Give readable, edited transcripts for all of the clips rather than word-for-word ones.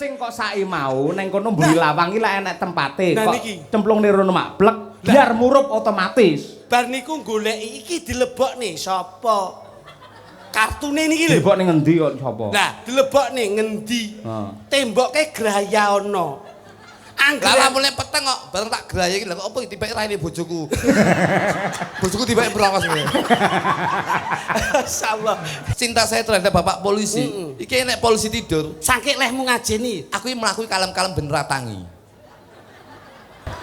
sing kok saiki mau neng kono mburi lawang iki lek enek tempate Nah, kok niki. cemplung rono mak blek biar murup otomatis. Bar niku goleki iki dilebokne sapa? Kartune niki lho. Dilebok ning ngendi kok sapa? Nah, dilebokne ngendi? Temboke graya ana. Lah Angger lamune peteng kok bareng tak graya iki lho kok opo dipek raine bojoku. Bojoku dipek brongos ngene. masyaallah. Cinta saya terhadap Bapak polisi. Iki nek polisi tidur, Saking lehmu ngajeni. aku iki mlaku kalem-kalem ben ratangi.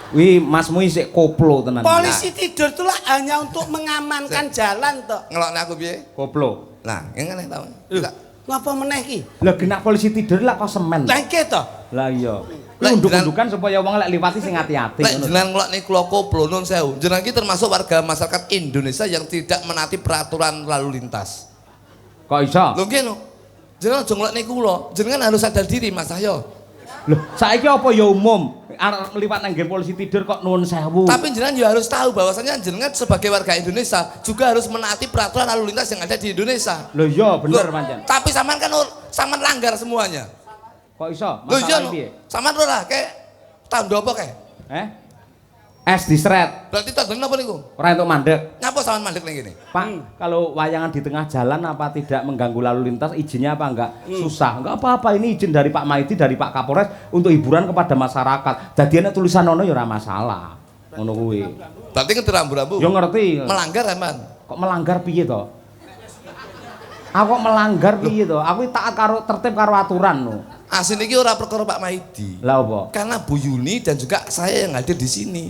Wi masmu isik koplo tenan. Polisi tidur itulah hanya untuk mengamankan jalan toh. Ngelokne aku piye? Koplo. Nah, ngene ta. Ngapa meneh iki? Lah genak polisi tidur lah kok semen. Lah iki toh. Lah iya. Lek Unduk-undukan supaya wong lek liwati sing ati-ati Lek ngono. jenengan ngelokne kula koplo nun sewu. Jenengan iki termasuk warga masyarakat Indonesia yang tidak menaati peraturan lalu lintas. Kok iso? Lho nggih no. Jenengan aja ngelokne kula. Jenengan harus sadar diri Mas Cahyo. Loh, saiki apa ya umum? Arep liwat nang nggen polisi tidur kok nuwun sewu. Tapi jenengan juga harus tahu bahwasanya jenengan sebagai warga Indonesia juga harus menaati peraturan lalu lintas yang ada di Indonesia. Loh iya bener Loh, pancen. tapi sampean kan sampean langgar semuanya. Kok iso? Lho iya Masalah no. piye? Sampean ora kayak tanda apa kayak? Es disret. Berarti tandane apa niku? Ora entuk mandek. Nyapa sampean mandek ning kene? Pak, kalau wayangan di tengah jalan apa tidak mengganggu lalu lintas, izinnya apa enggak? Susah. Enggak apa-apa, ini izin dari Pak Maidi, dari Pak Kapolres untuk hiburan kepada masyarakat. Jadi ana tulisan ono ya ora masalah. Ngono kuwi. Berarti ngerti rambu-rambu. Yo ngerti. Melanggar sampean. Kok melanggar piye to? Aku kok melanggar piye to? Aku taat karo tertib karo aturan no. Asin iki ora perkara Pak Maidi. Lah apa? Karena Bu Yuni dan juga saya yang hadir di sini.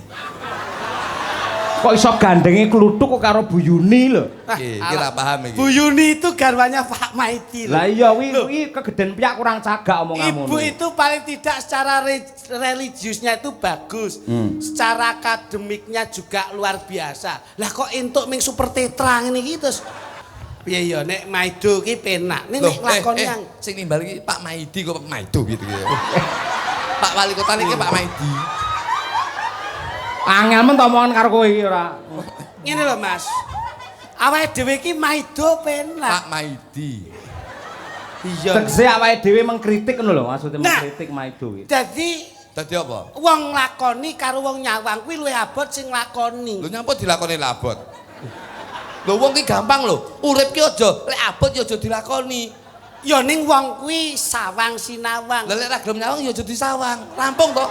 Kok iso gandengi kluthuk kok karo Bu Yuni lho. Iki ora paham iki. Bu Yuni itu garwanya Pak Maidi. Lah iya wi kegeden piyak kurang cagak omonganmu. Ibu itu paling tidak secara religiusnya itu bagus. Secara akademiknya juga luar biasa. Lah kok entuk ming super tetra ngene iki terus piye ya nek Maido ki penak. Ning nek lakon yang sing nimbal iki Pak Maidi kok Pak Maido gitu ya. Pak Wali Kota niki Pak Maidi. Angel men omongan karo kowe iki ora. ngene lho Mas. Awake dhewe iki Maido penak. Pak Maidi. Iya. Tegese awake dhewe mengkritik ngono lho, maksudnya mengkritik Maido iki. Dadi apa? Wong lakoni karo wong nyawang kuwi luwih abot sing lakoni. Lho nyapa dilakoni labot? Lho wong ki gampang lho. Urip ki aja lek abot ya aja dilakoni. Ya ning wong kuwi sawang sinawang. Lah lek ra gelem nyawang ya aja disawang. Rampung to.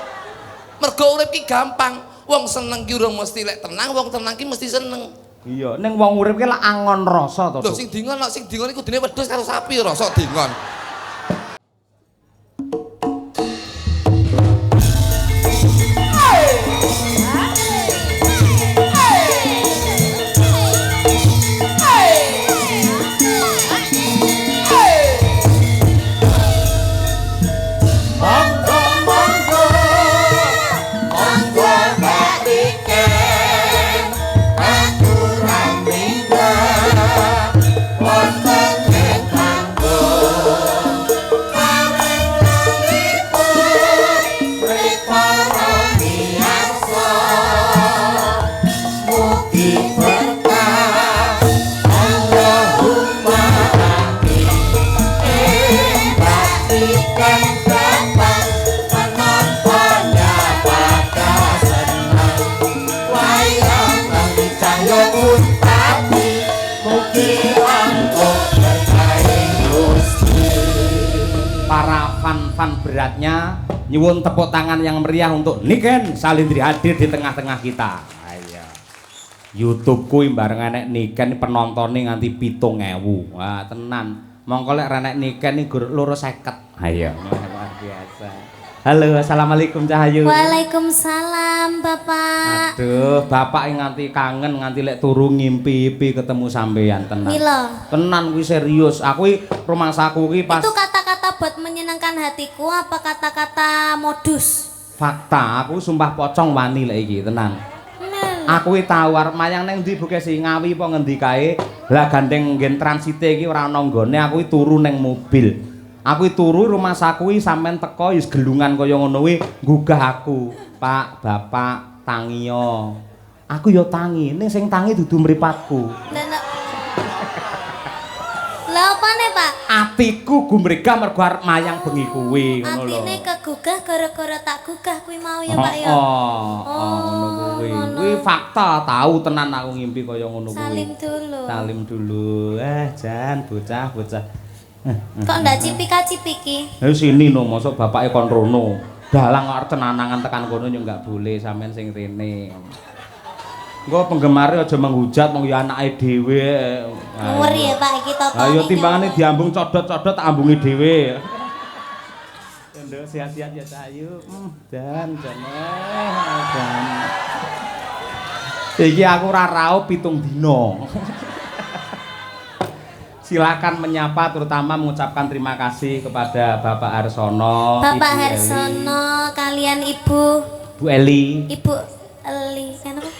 Mergo urip ki gampang. Wong seneng ki urung mesti lek tenang, wong tenang ki mesti seneng. Iya, ning wong urip ki lak angon rasa to. Lho sing dingon iku dene wedhus karo sapi rasa dingon. Fan beratnya nyuwun tepuk tangan yang meriah untuk Niken Salindri hadir di tengah-tengah kita. Ayo. YouTube kuwi bareng enek Niken penontonnya nganti 7.000. Wah, tenan. Mongko lek renek Niken iki gur 250. Ayo, luar biasa. Halo, assalamualaikum Cahayu. Waalaikumsalam Bapak. Aduh, Bapak nganti kangen nganti lek turu ngimpi ketemu sampeyan tenan. Mila. Tenan kuwi serius. Aku rumah saku ki pas Itu kata-kata buat menyenangkan hatiku apa kata-kata modus? fakta, aku sumpah pocong wani lek iki tenan. Aku iki tau arep mayang ning ndi buke sing Ngawi apa ngendi kae. Lah gandeng nggen transite iki ora ana nggone, aku iki turu ning mobil. Aku iki turu rumah saku iki sampean teko wis gelungan kaya ngono kuwi nggugah aku. Pak, Bapak, tangiyo. Aku ya tangi, ning sing tangi dudu mripatku. Lah Lah opane, Pak? Atiku gumregah mergo arep mayang bengi kuwi ngono lho. Atine kegugah gara-gara tak gugah kuwi mau ya, Pak ya. Ngono kuwi. Kuwi fakta, tahu tenan aku ngimpi kaya ngono kuwi. Salim dulu. Salim dulu. Jan bocah-bocah. Kok ndak cipika-cipiki? Sini no, mosok bapake kon rono. Dalang arep tenanangan tekan kono yo enggak boleh sampean sing rene. Engko penggemare aja menghujat wong ya anake dhewe. Ngeri ya Pak iki totone. Ayo timbangane diambung codot-codot tak ambungi dhewe. Nduk sehat-sehat ya Cahayu. Dan. Iki aku ora raup 7 dina. Silakan menyapa terutama mengucapkan terima kasih kepada Bapak Harsono, Bapak Ibu Harsono kalian Ibu Bu Eli. Ibu Eli kenapa?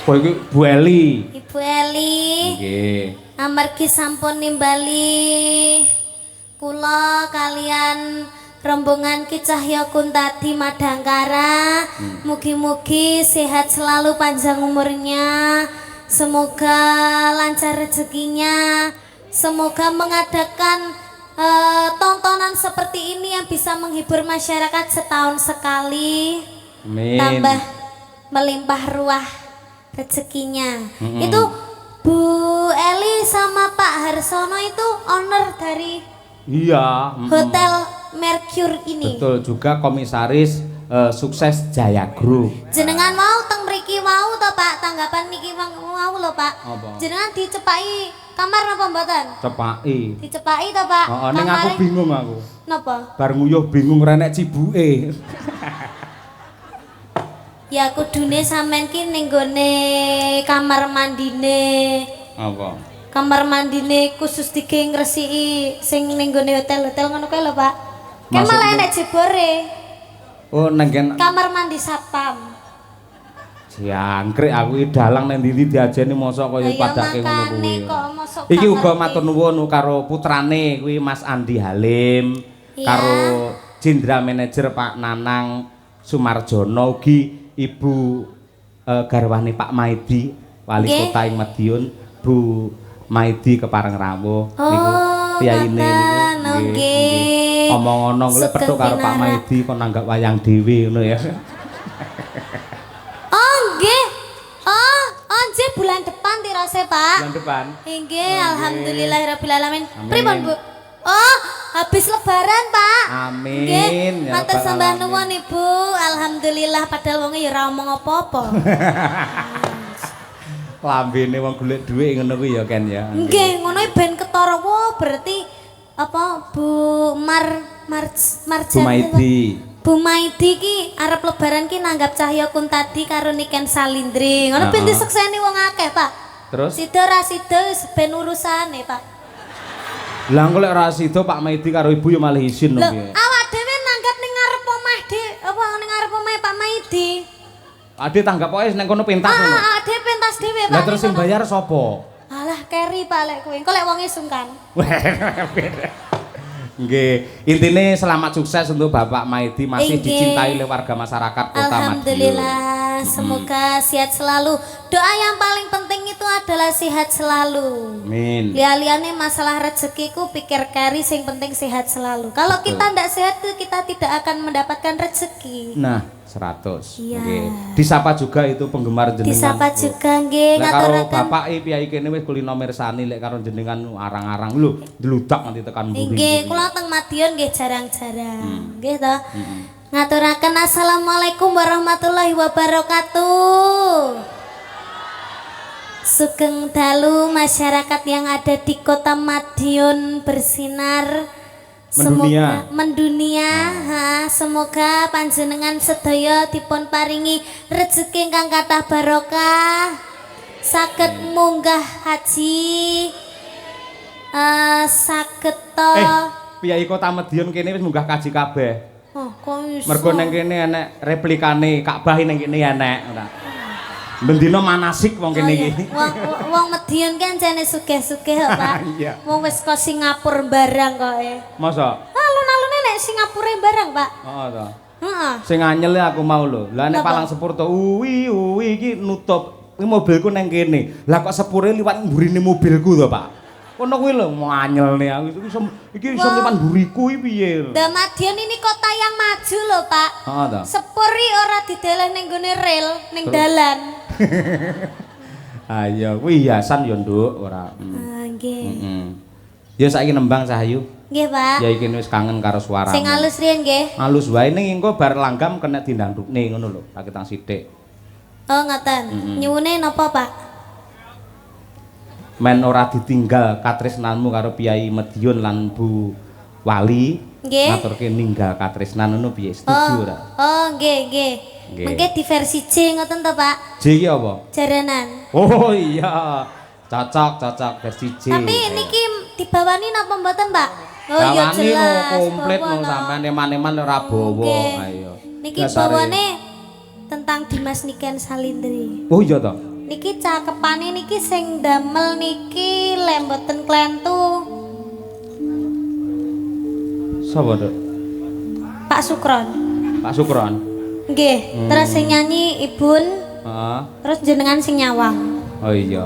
Oh iki Bu Eli. Ibu Eli. Nggih. Amargi sampun nimbali kula kalian rombongan Ki Cahya Kuntadi Madangkara. Mugi-mugi sehat selalu panjang umurnya. Semoga lancar rezekinya. Semoga mengadakan tontonan seperti ini yang bisa menghibur masyarakat setahun sekali. Amin. Tambah melimpah ruah rezekinya. Itu Bu Eli sama Pak Harsono itu owner dari Hotel Mercure ini. Betul juga komisaris sukses Jaya Group. Jenengan mau teng mriki mau to Pak, tanggapan niki mau lho Pak. Apa? Jenengan dicepaki kamar napa mboten? Cepaki. Dicepaki to Pak. Heeh, ning aku bingung aku. Napa? Bar nguyuh bingung renek cibuke. Ya kudune sampean ki ning gone kamar mandine. Apa? Kamar mandine khusus dige ngresiki sing ning gone hotel-hotel ngono kae lho Pak. Kan malah enek jebore. Oh nenggen Kamar mandi satpam. jangkrik aku iki dalang nang ndi diajeni mosok kaya padake ngono kuwi. Iki uga matur nuwun karo putrane kuwi Mas Andi Halim karo Jenderal Manajer Pak Nanang Sumarjono ugi Ibu garwane Pak Maidi Wali Kota ing Madiun Bu Maidi Kepareng Rawuh niku piyaine niku nggih. Omong ono lek petuk karo Pak Maidi kon nanggap wayang dhewe ngono ya. Oh nggih. Oh, nggih bulan depan tirose, Pak. Bulan depan. Nggih, alhamdulillahirabbil alamin. Pripun, Bu? Oh, habis lebaran, Pak. Amin. Nggih, matur sembah nuwun Ibu. Alhamdulillah padahal wonge ya ora omong apa-apa. Lambene wong golek dhuwit ngono kuwi ya Ken ya. Nggih, ngono ben ketara wo berarti apa Bu Marjani Bu Maidi. Bu Maidi ki arep lebaran ki nanggap Cahya Kuntadi karo Niken Salindri. Ngono ben disekseni wong akeh, Pak. Terus? Sida ra sida wis ben urusane, Pak. Lah engko lek ora sida Pak Maidi karo Ibu ya malah izin lho Lho, piye. awak dhewe nanggap ning ngarep omah apa ning ngarep omah Pak Maidi. Ade tanggap pokoke ning kono pentas ngono. Awak dhewe pentas dhewe, Pak. Lah terus sing bayar sapa? Alah keri Pak lek kowe. Engko lek wonge sungkan. Nggih, intine selamat sukses untuk Bapak Maidi masih dicintai oleh warga masyarakat Kota Madiun. Alhamdulillah, semoga sehat selalu. Doa yang paling penting itu adalah sehat selalu. Amin. Liane masalah rezekiku pikir kari sing penting sehat selalu. Kalau kita ndak sehat tuh kita tidak akan mendapatkan rezeki. Nah, 100. Iya. Nggih. Disapa juga itu penggemar jenengan. Disapa juga nggih Lek karo ngaturaken. bapak piyai kene wis kulino mirsani lek karo jenengan arang-arang lho, dludak nganti tekan mburi. Nggih, kula teng Madiun nggih jarang-jarang. Nggih to. Ngaturaken assalamualaikum warahmatullahi wabarakatuh. Sugeng dalu masyarakat yang ada di Kota Madiun bersinar. Mendunia. Semoga mendunia, semoga panjenengan sedaya dipun paringi rezeki ingkang kathah barokah. Saged munggah haji. Saged to. Piyai Kota Madiun kene wis munggah kaji kabeh. Oh, kok iso? Mergo ning kene enek replikane Ka'bah ning kene enek ora. Bendina manasik wong kene iki. Wong Madiun kan jane sugih-sugih kok, Pak. Iya. Wong wis kok Singapura barang kok e. Masa? Alun-alune nek Singapura barang, Pak. Heeh to. Heeh. Sing anyel aku mau lho. Lah nek Palang Sepur to uwi iki nutup. Iki mobilku ning kene. Lah kok sepure liwat mburine mobilku to, Pak. Kono kuwi lho nganyelne aku iki iso lipan buriku iki piye lho. Damadyan ini kota yang maju lho, Pak. Heeh ta. Sepuri ora dideleh ning gone rel, ning dalan. Ayo kuwi hiasan ya, Nduk, ora. Ah, nggih. Ya saiki nembang Sahayu. Nggih, Pak. Ya iki wis kangen karo suaramu. Sing halus riyen nggih. Halus wae ning engko bar langgam kena dindangdukne ngono lho, tak ketang sithik. Oh, ngoten. Nyuwune napa, Pak? Men ora ditinggal katresnanmu karo Piai Medion lan Bu Wali. Nggih. Ngaturke ninggal katresnan ngono piye? Setuju ora? Oh, nggih, nggih. Nggih. Mengke di versi J ngoten to, Pak? J iki apa? Jaranan. Oh iya. Cocok versi J. Tapi niki dibawani napa mboten, Pak? Oh iya Bawani jelas. komplit bawa no no. sampean eman-eman ora bawa. Nggih. Ayo. Niki Dasare. bawane tentang Dimas Niken Salindri. Oh iya to. Niki cakepane niki sing damel niki lemboten klentu Sapa, Dok? Pak Sukron. Pak Sukron. Nggih, terus sing nyanyi Ibun, Heeh. terus jenengan sing nyawang. Oh iya.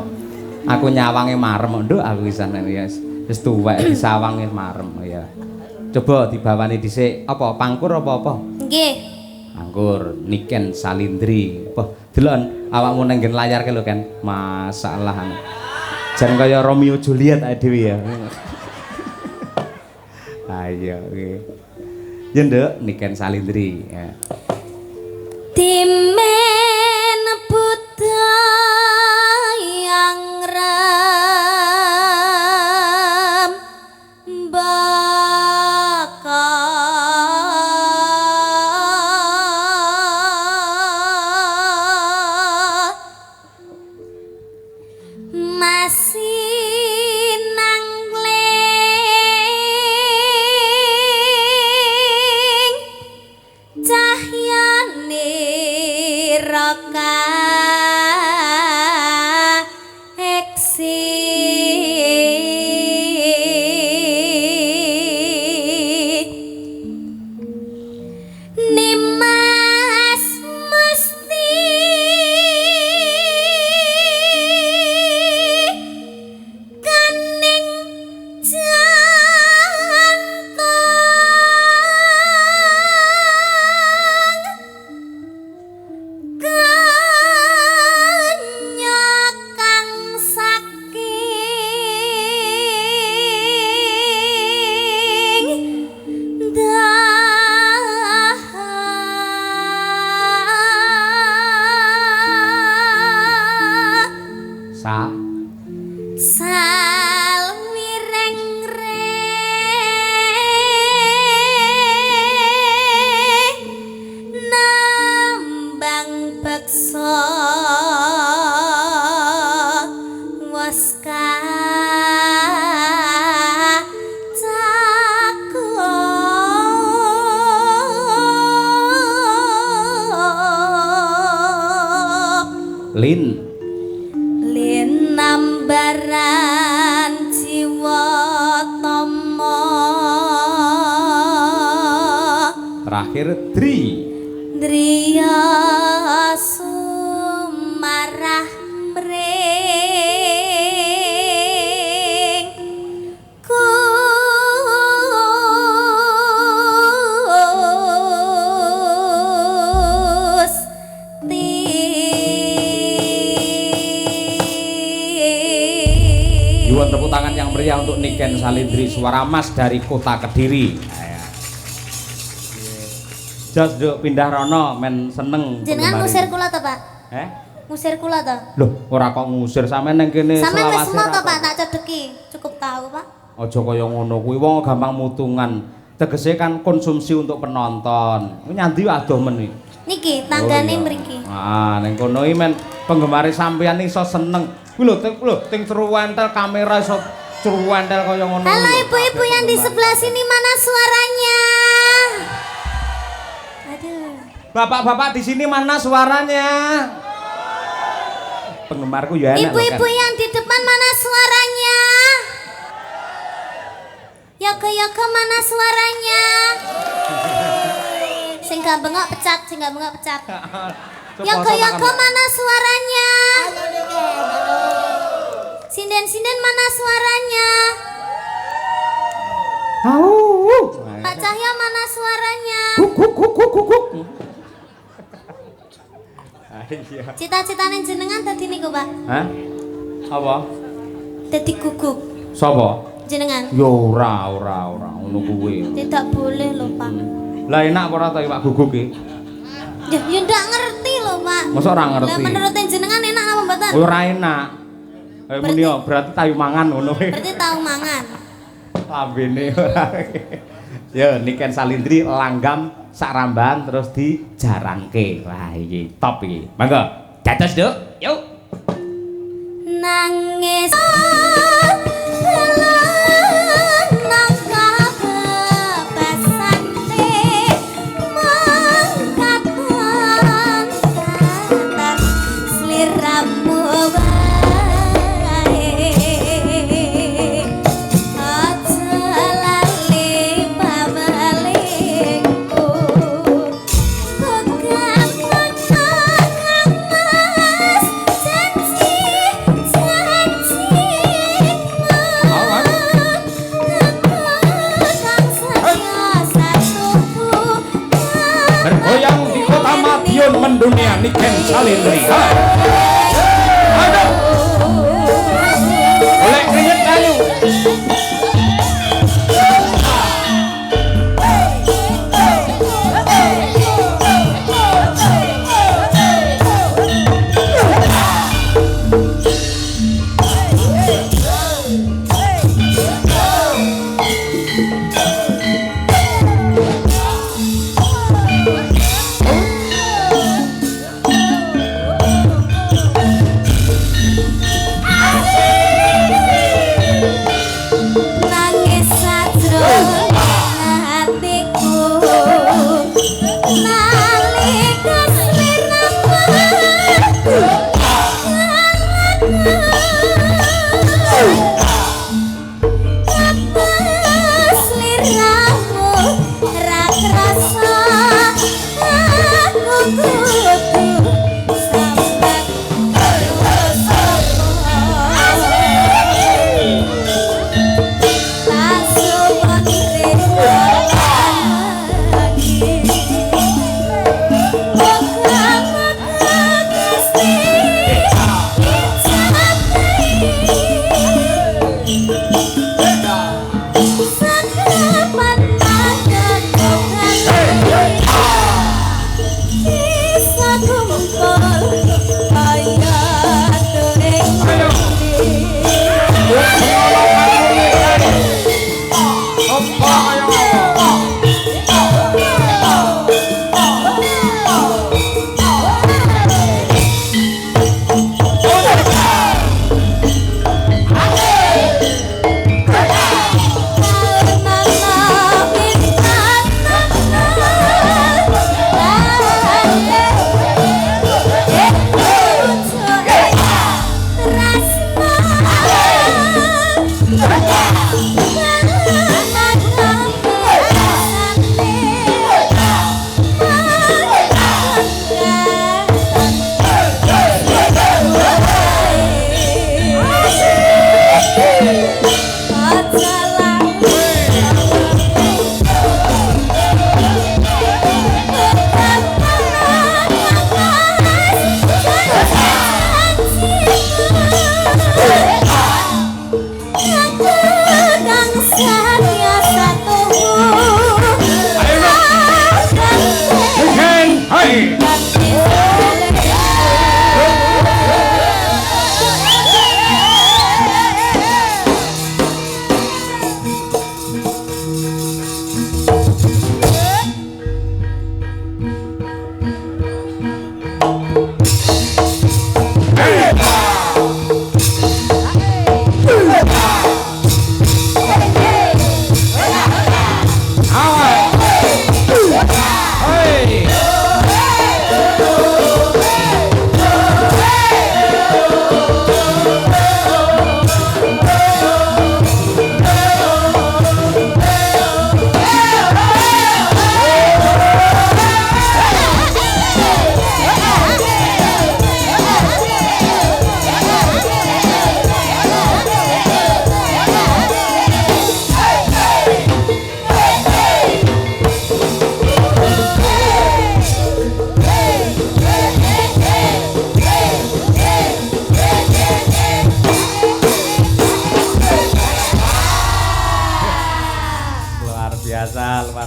Aku nyawange marem, Nduk, aku wisan ya. Wis tuwek disawange marem ya. Coba dibawani dhisik apa pangkur apa? Nggih. Anggur Niken Salindri. Wah, delok awakmu nang nggen layar ke lho kan. Masalah. Jan kaya Romeo Juliet ae dhewe ya. Ayo nggih. Ya Nduk, Niken Salindri ya. Timen buta yang ram bakal masih nangling cahyane raka eksi Nimas mesti kaning jantong kanyakang saking dah Sa salwireng-reng nambang beksa waska cakep Lin. Linambaran jiwa tama Terakhir Dri. driya sumarah mring Gusti. Yuwun tepuk tangan yang meriah untuk Niken Salindri, suara emas dari kota Kediri. Jos Nduk pindah rono men seneng. Jenengan penggemar ngusir ini. kula to, Pak? Ngusir kula to? Loh, ora kok ngusir sampean nang kene Sampeyan wis selawase mau to, ra Pak, kok. tak cedeki. Cukup tahu, Pak. Aja kaya ngono kuwi wong gampang mutungan. Tegese kan konsumsi untuk penonton. Kuwi nyandi adoh men iki. Niki tanggane Oh, iya. mriki. Ah, ning kono iki men penggemar sampean iso seneng. Kuwi lho, ting truwentel kamera iso truwentel kaya ngono. Halo lho. ibu-ibu yang di sebelah sini, mana suaranya? Aduh. Bapak-bapak di sini mana suaranya? Penggemarku ya enak. Ibu-ibu yang di depan mana suaranya? Yoga-yoga mana suaranya? Sing gak bengok pecat, sing gak bengok pecat. Yoga-yoga mana suaranya? Sinden-sinden mana suaranya? Pak Cahya mana suaranya? Cita-citane jenengan dadi niku, Pak. Hah? Apa? Dadi guguk. Sapa? Jenengan. Yo ora ngono kuwi. Tidak boleh lho, Pak. Lah enak apa ora ta Pak Guguk iki? Ya ndak ngerti lho, Pak. Masa ora ngerti? Lah menurut jenengan enak apa mboten? Ora enak. Muni berarti tayu mangan ngono kuwi. Berarti tahu mangan. Lambene ora. Ya Niken Salindri langgam sak ramban terus dijarangke. Wah iki top iki. Mangga. Dados, Duk. Yuk. Nangis Mendunia Niken Salindri. Aduh. Oleh keringet kayu.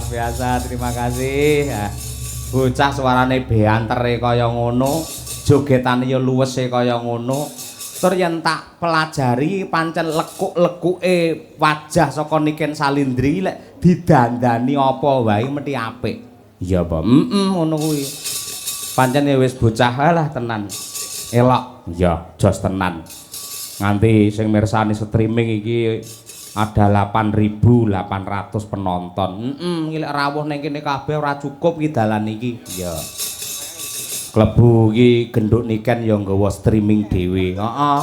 biasa, terima kasih. Ya. Bocah suarane beantere kaya ngono, jogetane ya luwese kaya ngono. Tur yen tak pelajari pancen lekuk-lekuke wajah saka Niken Salindri lek didandani apa wae mesti apik. Iya apa? Ngono kuwi. Pancen ya wis bocah lah tenan. Elok. Iya, jos tenan. Nganti sing mirsani streaming iki ada 8.800 penonton. Lek rawuh ning kene kabeh ora cukup iki dalan iki. Iya. Klebu iki genduk Niken ya nggawa streaming dhewe. Heeh.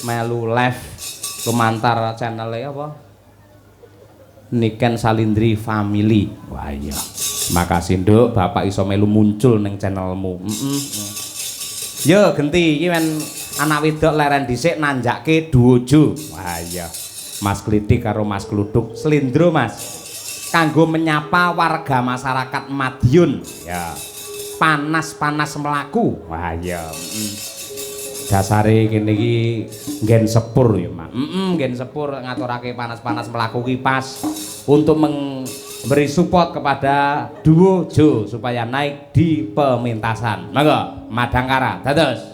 Melu live lumantar channel apa? Niken Salindri Family. Wah iya. Makasih Nduk, Bapak iso melu muncul ning channelmu. Yo genti iki men anak wedok leren dhisik nanjake duojo. Wah iya. Mas Klitik karo Mas Kluduk Slendro Mas. Kanggo menyapa warga masyarakat Madiun. Ya. Panas-panas melaku. Wah iya. Dasare kene iki nggen sepur ya, Mak. Nggen sepur ngaturake panas-panas melaku ki pas untuk memberi support kepada duo Jo supaya naik di pementasan. Monggo, Madangkara. Dados.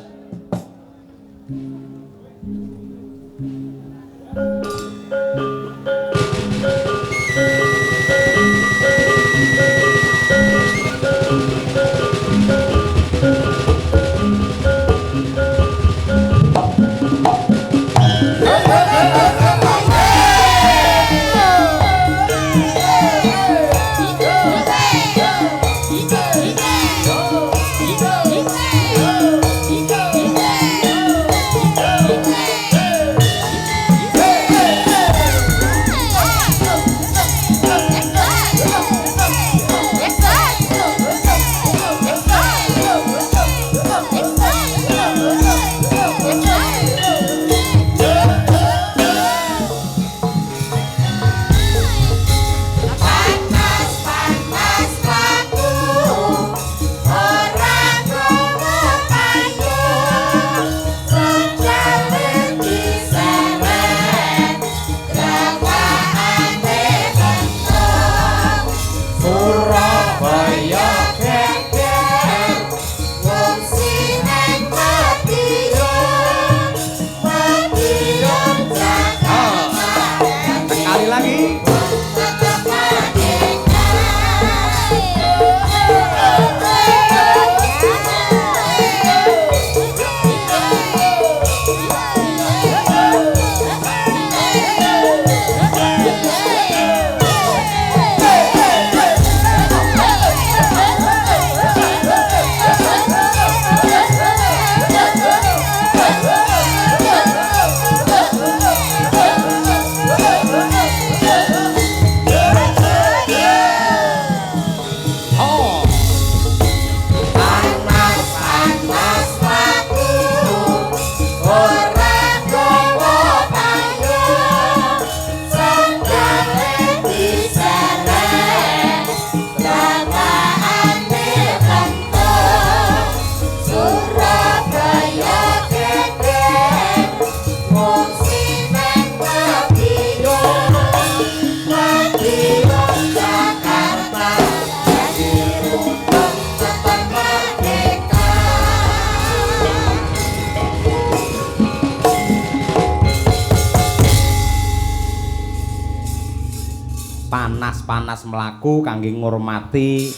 panas-panas melaku kangge ngurmati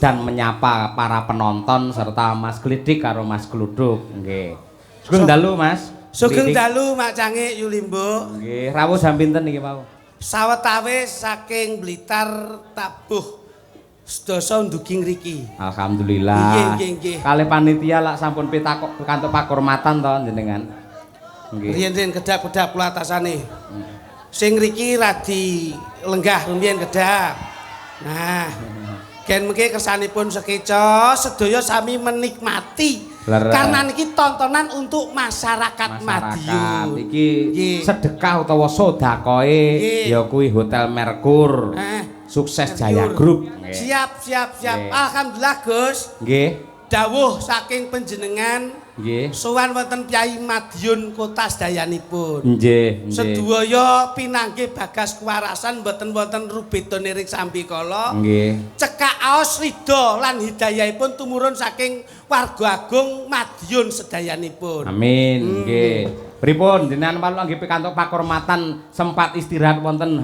dan menyapa para penonton serta Mas Klidik karo Mas Kluduk. Nggih. Sugeng dalu Mas. Sugeng dalu Mak Cangik Yulimbo. Nggih, rawuh jam pinten niki mau? Sawetawis saking Blitar tabuh sedasa ndugi ngriki. Alhamdulillah. Nggih. Kalih panitia lak sampun pitakok kantuk pakurmatan to jenengan. Nggih. Riyen-riyen kedap-kedap kula atasane. Sing ngriki radi lenggah rumiyin kedap. Nah, gen mengke kersanipun sekeca sedaya sami menikmati. Karena niki tontonan untuk masyarakat Madiun. Iki sedekah utawa sedakoe ya kuwi Hotel Merkur. Sukses Jaya Group. Siap. Alhamdulillah Gus. Nggih. Dawuh saking panjenengan Nggih. Sowan wonten Kyai Madiun Kota sedayanipun. Nggih, nggih. Sedaya pinanggih bagas kewarasan mboten wonten rubedane ring Sambikala. Nggih. Cekak aos ridha lan hidayahipun tumurun saking warga agung Madiun sedayanipun. Amin, nggih. Pripun jenengan palu nggih pikantuk pakurmatan sempat istirahat wonten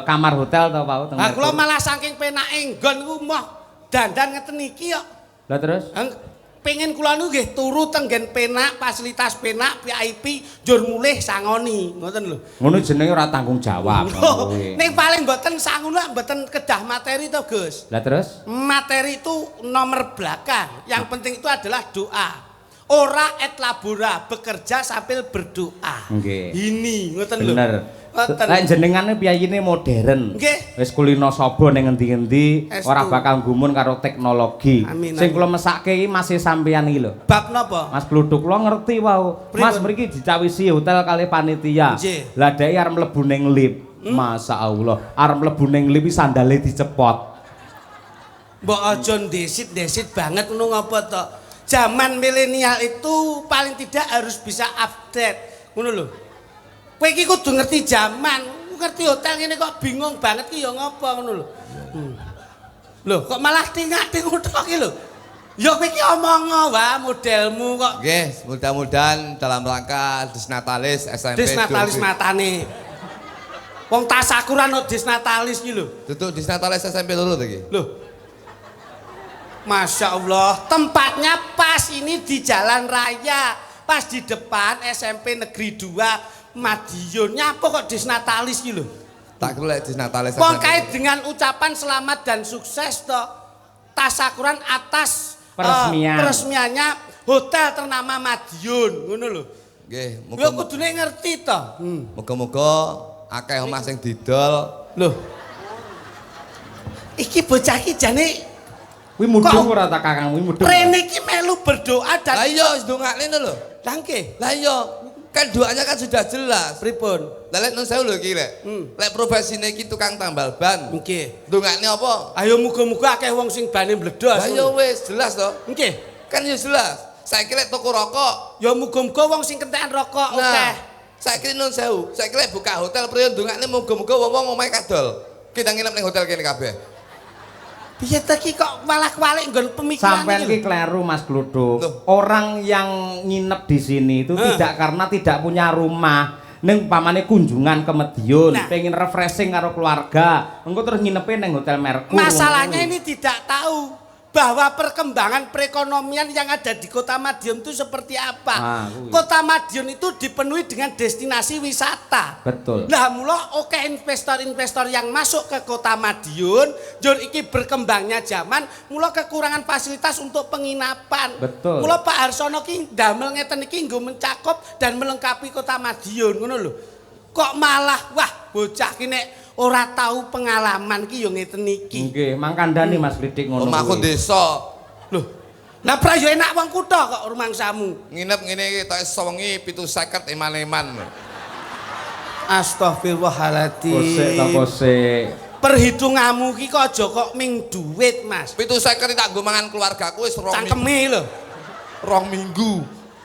kamar hotel to Pak? Lah kula malah saking penake nggon niku moh dandan ngeten iki kok. Lah terus? Pengen kula niku nggih turu tenggen penak, fasilitas penak, VIP, njur mulih sangoni, ngoten lho. Ngono jenenge ora tanggung jawab. Ning paling mboten sangono mboten kedah materi to, Gus. Lah terus? Materi itu nomor belakang. Yang penting itu adalah doa. Ora et labora, bekerja sambil berdoa. Nggih. Ini ngoten lho. Bener. Lah jenengane piyayine modern. Nggih. Wis kulino saba ning endi-endi ora bakal gumun karo teknologi. Amin, Sing amin. kula mesake iki masih sampeyan iki lho. Bab napa? Mas Gluduk kula ngerti wau. Mas mriki dicawisi hotel kali panitia. Nggih. Lah dhek arep mlebu ning lift. Masyaallah, arep mlebu ning lift sandale dicepot. Mbok aja ndesit-ndesit banget ngono ngapa to? Zaman milenial itu paling tidak harus bisa update. Ngono lho. Kowe iki kudu ngerti zaman, ngerti hotel ngene kok bingung banget ki ya ngapa ngono lho. Lho, kok malah tingak-ting utok iki lho. Ya kowe iki omong wae modelmu kok. Nggih, mudah-mudahan dalam rangka Disnatalis SMP. Disnatalis matane. Wong tasakuran kok Disnatalis iki lho. Tutuk Disnatalis SMP loro to iki. Loh. Masya Allah, tempatnya pas ini di jalan raya, pas di depan SMP Negeri 2 Madiun. Nyapa kok Disnatalis gitu? Tak kira Disnatalis Wong SMP. kait dengan ucapan selamat dan sukses toh. Tasakuran atas peresmiannya hotel ternama Madiun, ngono lho. Nggih, Ya kudune ngerti toh. Muga-muga akeh omah sing didol. Loh. Iki bocah iki jane Kuwi mudhun ora ta Kakang, kuwi mudhun. rene iki melu berdoa dan Lah iya wis ndongakne lho. Lah nggih. Lah iya, kan doanya kan sudah jelas. Pripun? Lah lek nun sewu lho iki lek. Lek profesine iki tukang tambal ban. Nggih. Ndongakne apa? Ayo muga-muga akeh wong sing bane mbledos. Lah iya wis jelas to. Nggih. Kan ya jelas. Saiki lek toko rokok. Ya muga-muga wong sing kentekan rokok akeh. Nah, saiki nun sewu. Saiki lek buka hotel priyo ndongakne muga-muga wong-wong omahe kadol. Kita nginep ning hotel kene kabeh. Piye ta iki kok malah kwalik nggon pemikiran Sampeyan iki iki kleru Mas Gluduk. Loh. Orang yang nginep di sini itu tidak karena tidak punya rumah. Ning umpamane kunjungan ke Madiun, Nah. pengen refreshing karo keluarga, engko terus nginepe ning Hotel Merkur. Masalahnya ini tidak tahu bahwa perkembangan perekonomian yang ada di Kota Madiun itu seperti apa. kuwi. Kota Madiun itu dipenuhi dengan destinasi wisata. Betul. Lah mula oke investor-investor yang masuk ke Kota Madiun, jur iki berkembangnya zaman, mula kekurangan fasilitas untuk penginapan. Betul. Mula Pak Harsono ki ndamel ngeten iki nggo mencakup dan melengkapi Kota Madiun, ngono lho. Kok malah wah bocah ki nek ora tahu pengalaman ki yo ngeten iki. Nggih, mangkandani Mas Lidik ngono. Omahku kuwi. desa. Loh. Lah pra yo enak wong kutha kok rumangsamu. Nginep ngene iki tok sewengi 750 eman-eman. Astagfirullahaladzim. Kosek ta kosek. Perhitunganmu ki kok aja kok ming duit, Mas. 750 tak nggo mangan keluargaku wis 2 minggu. Cangkeme lho. 2 minggu.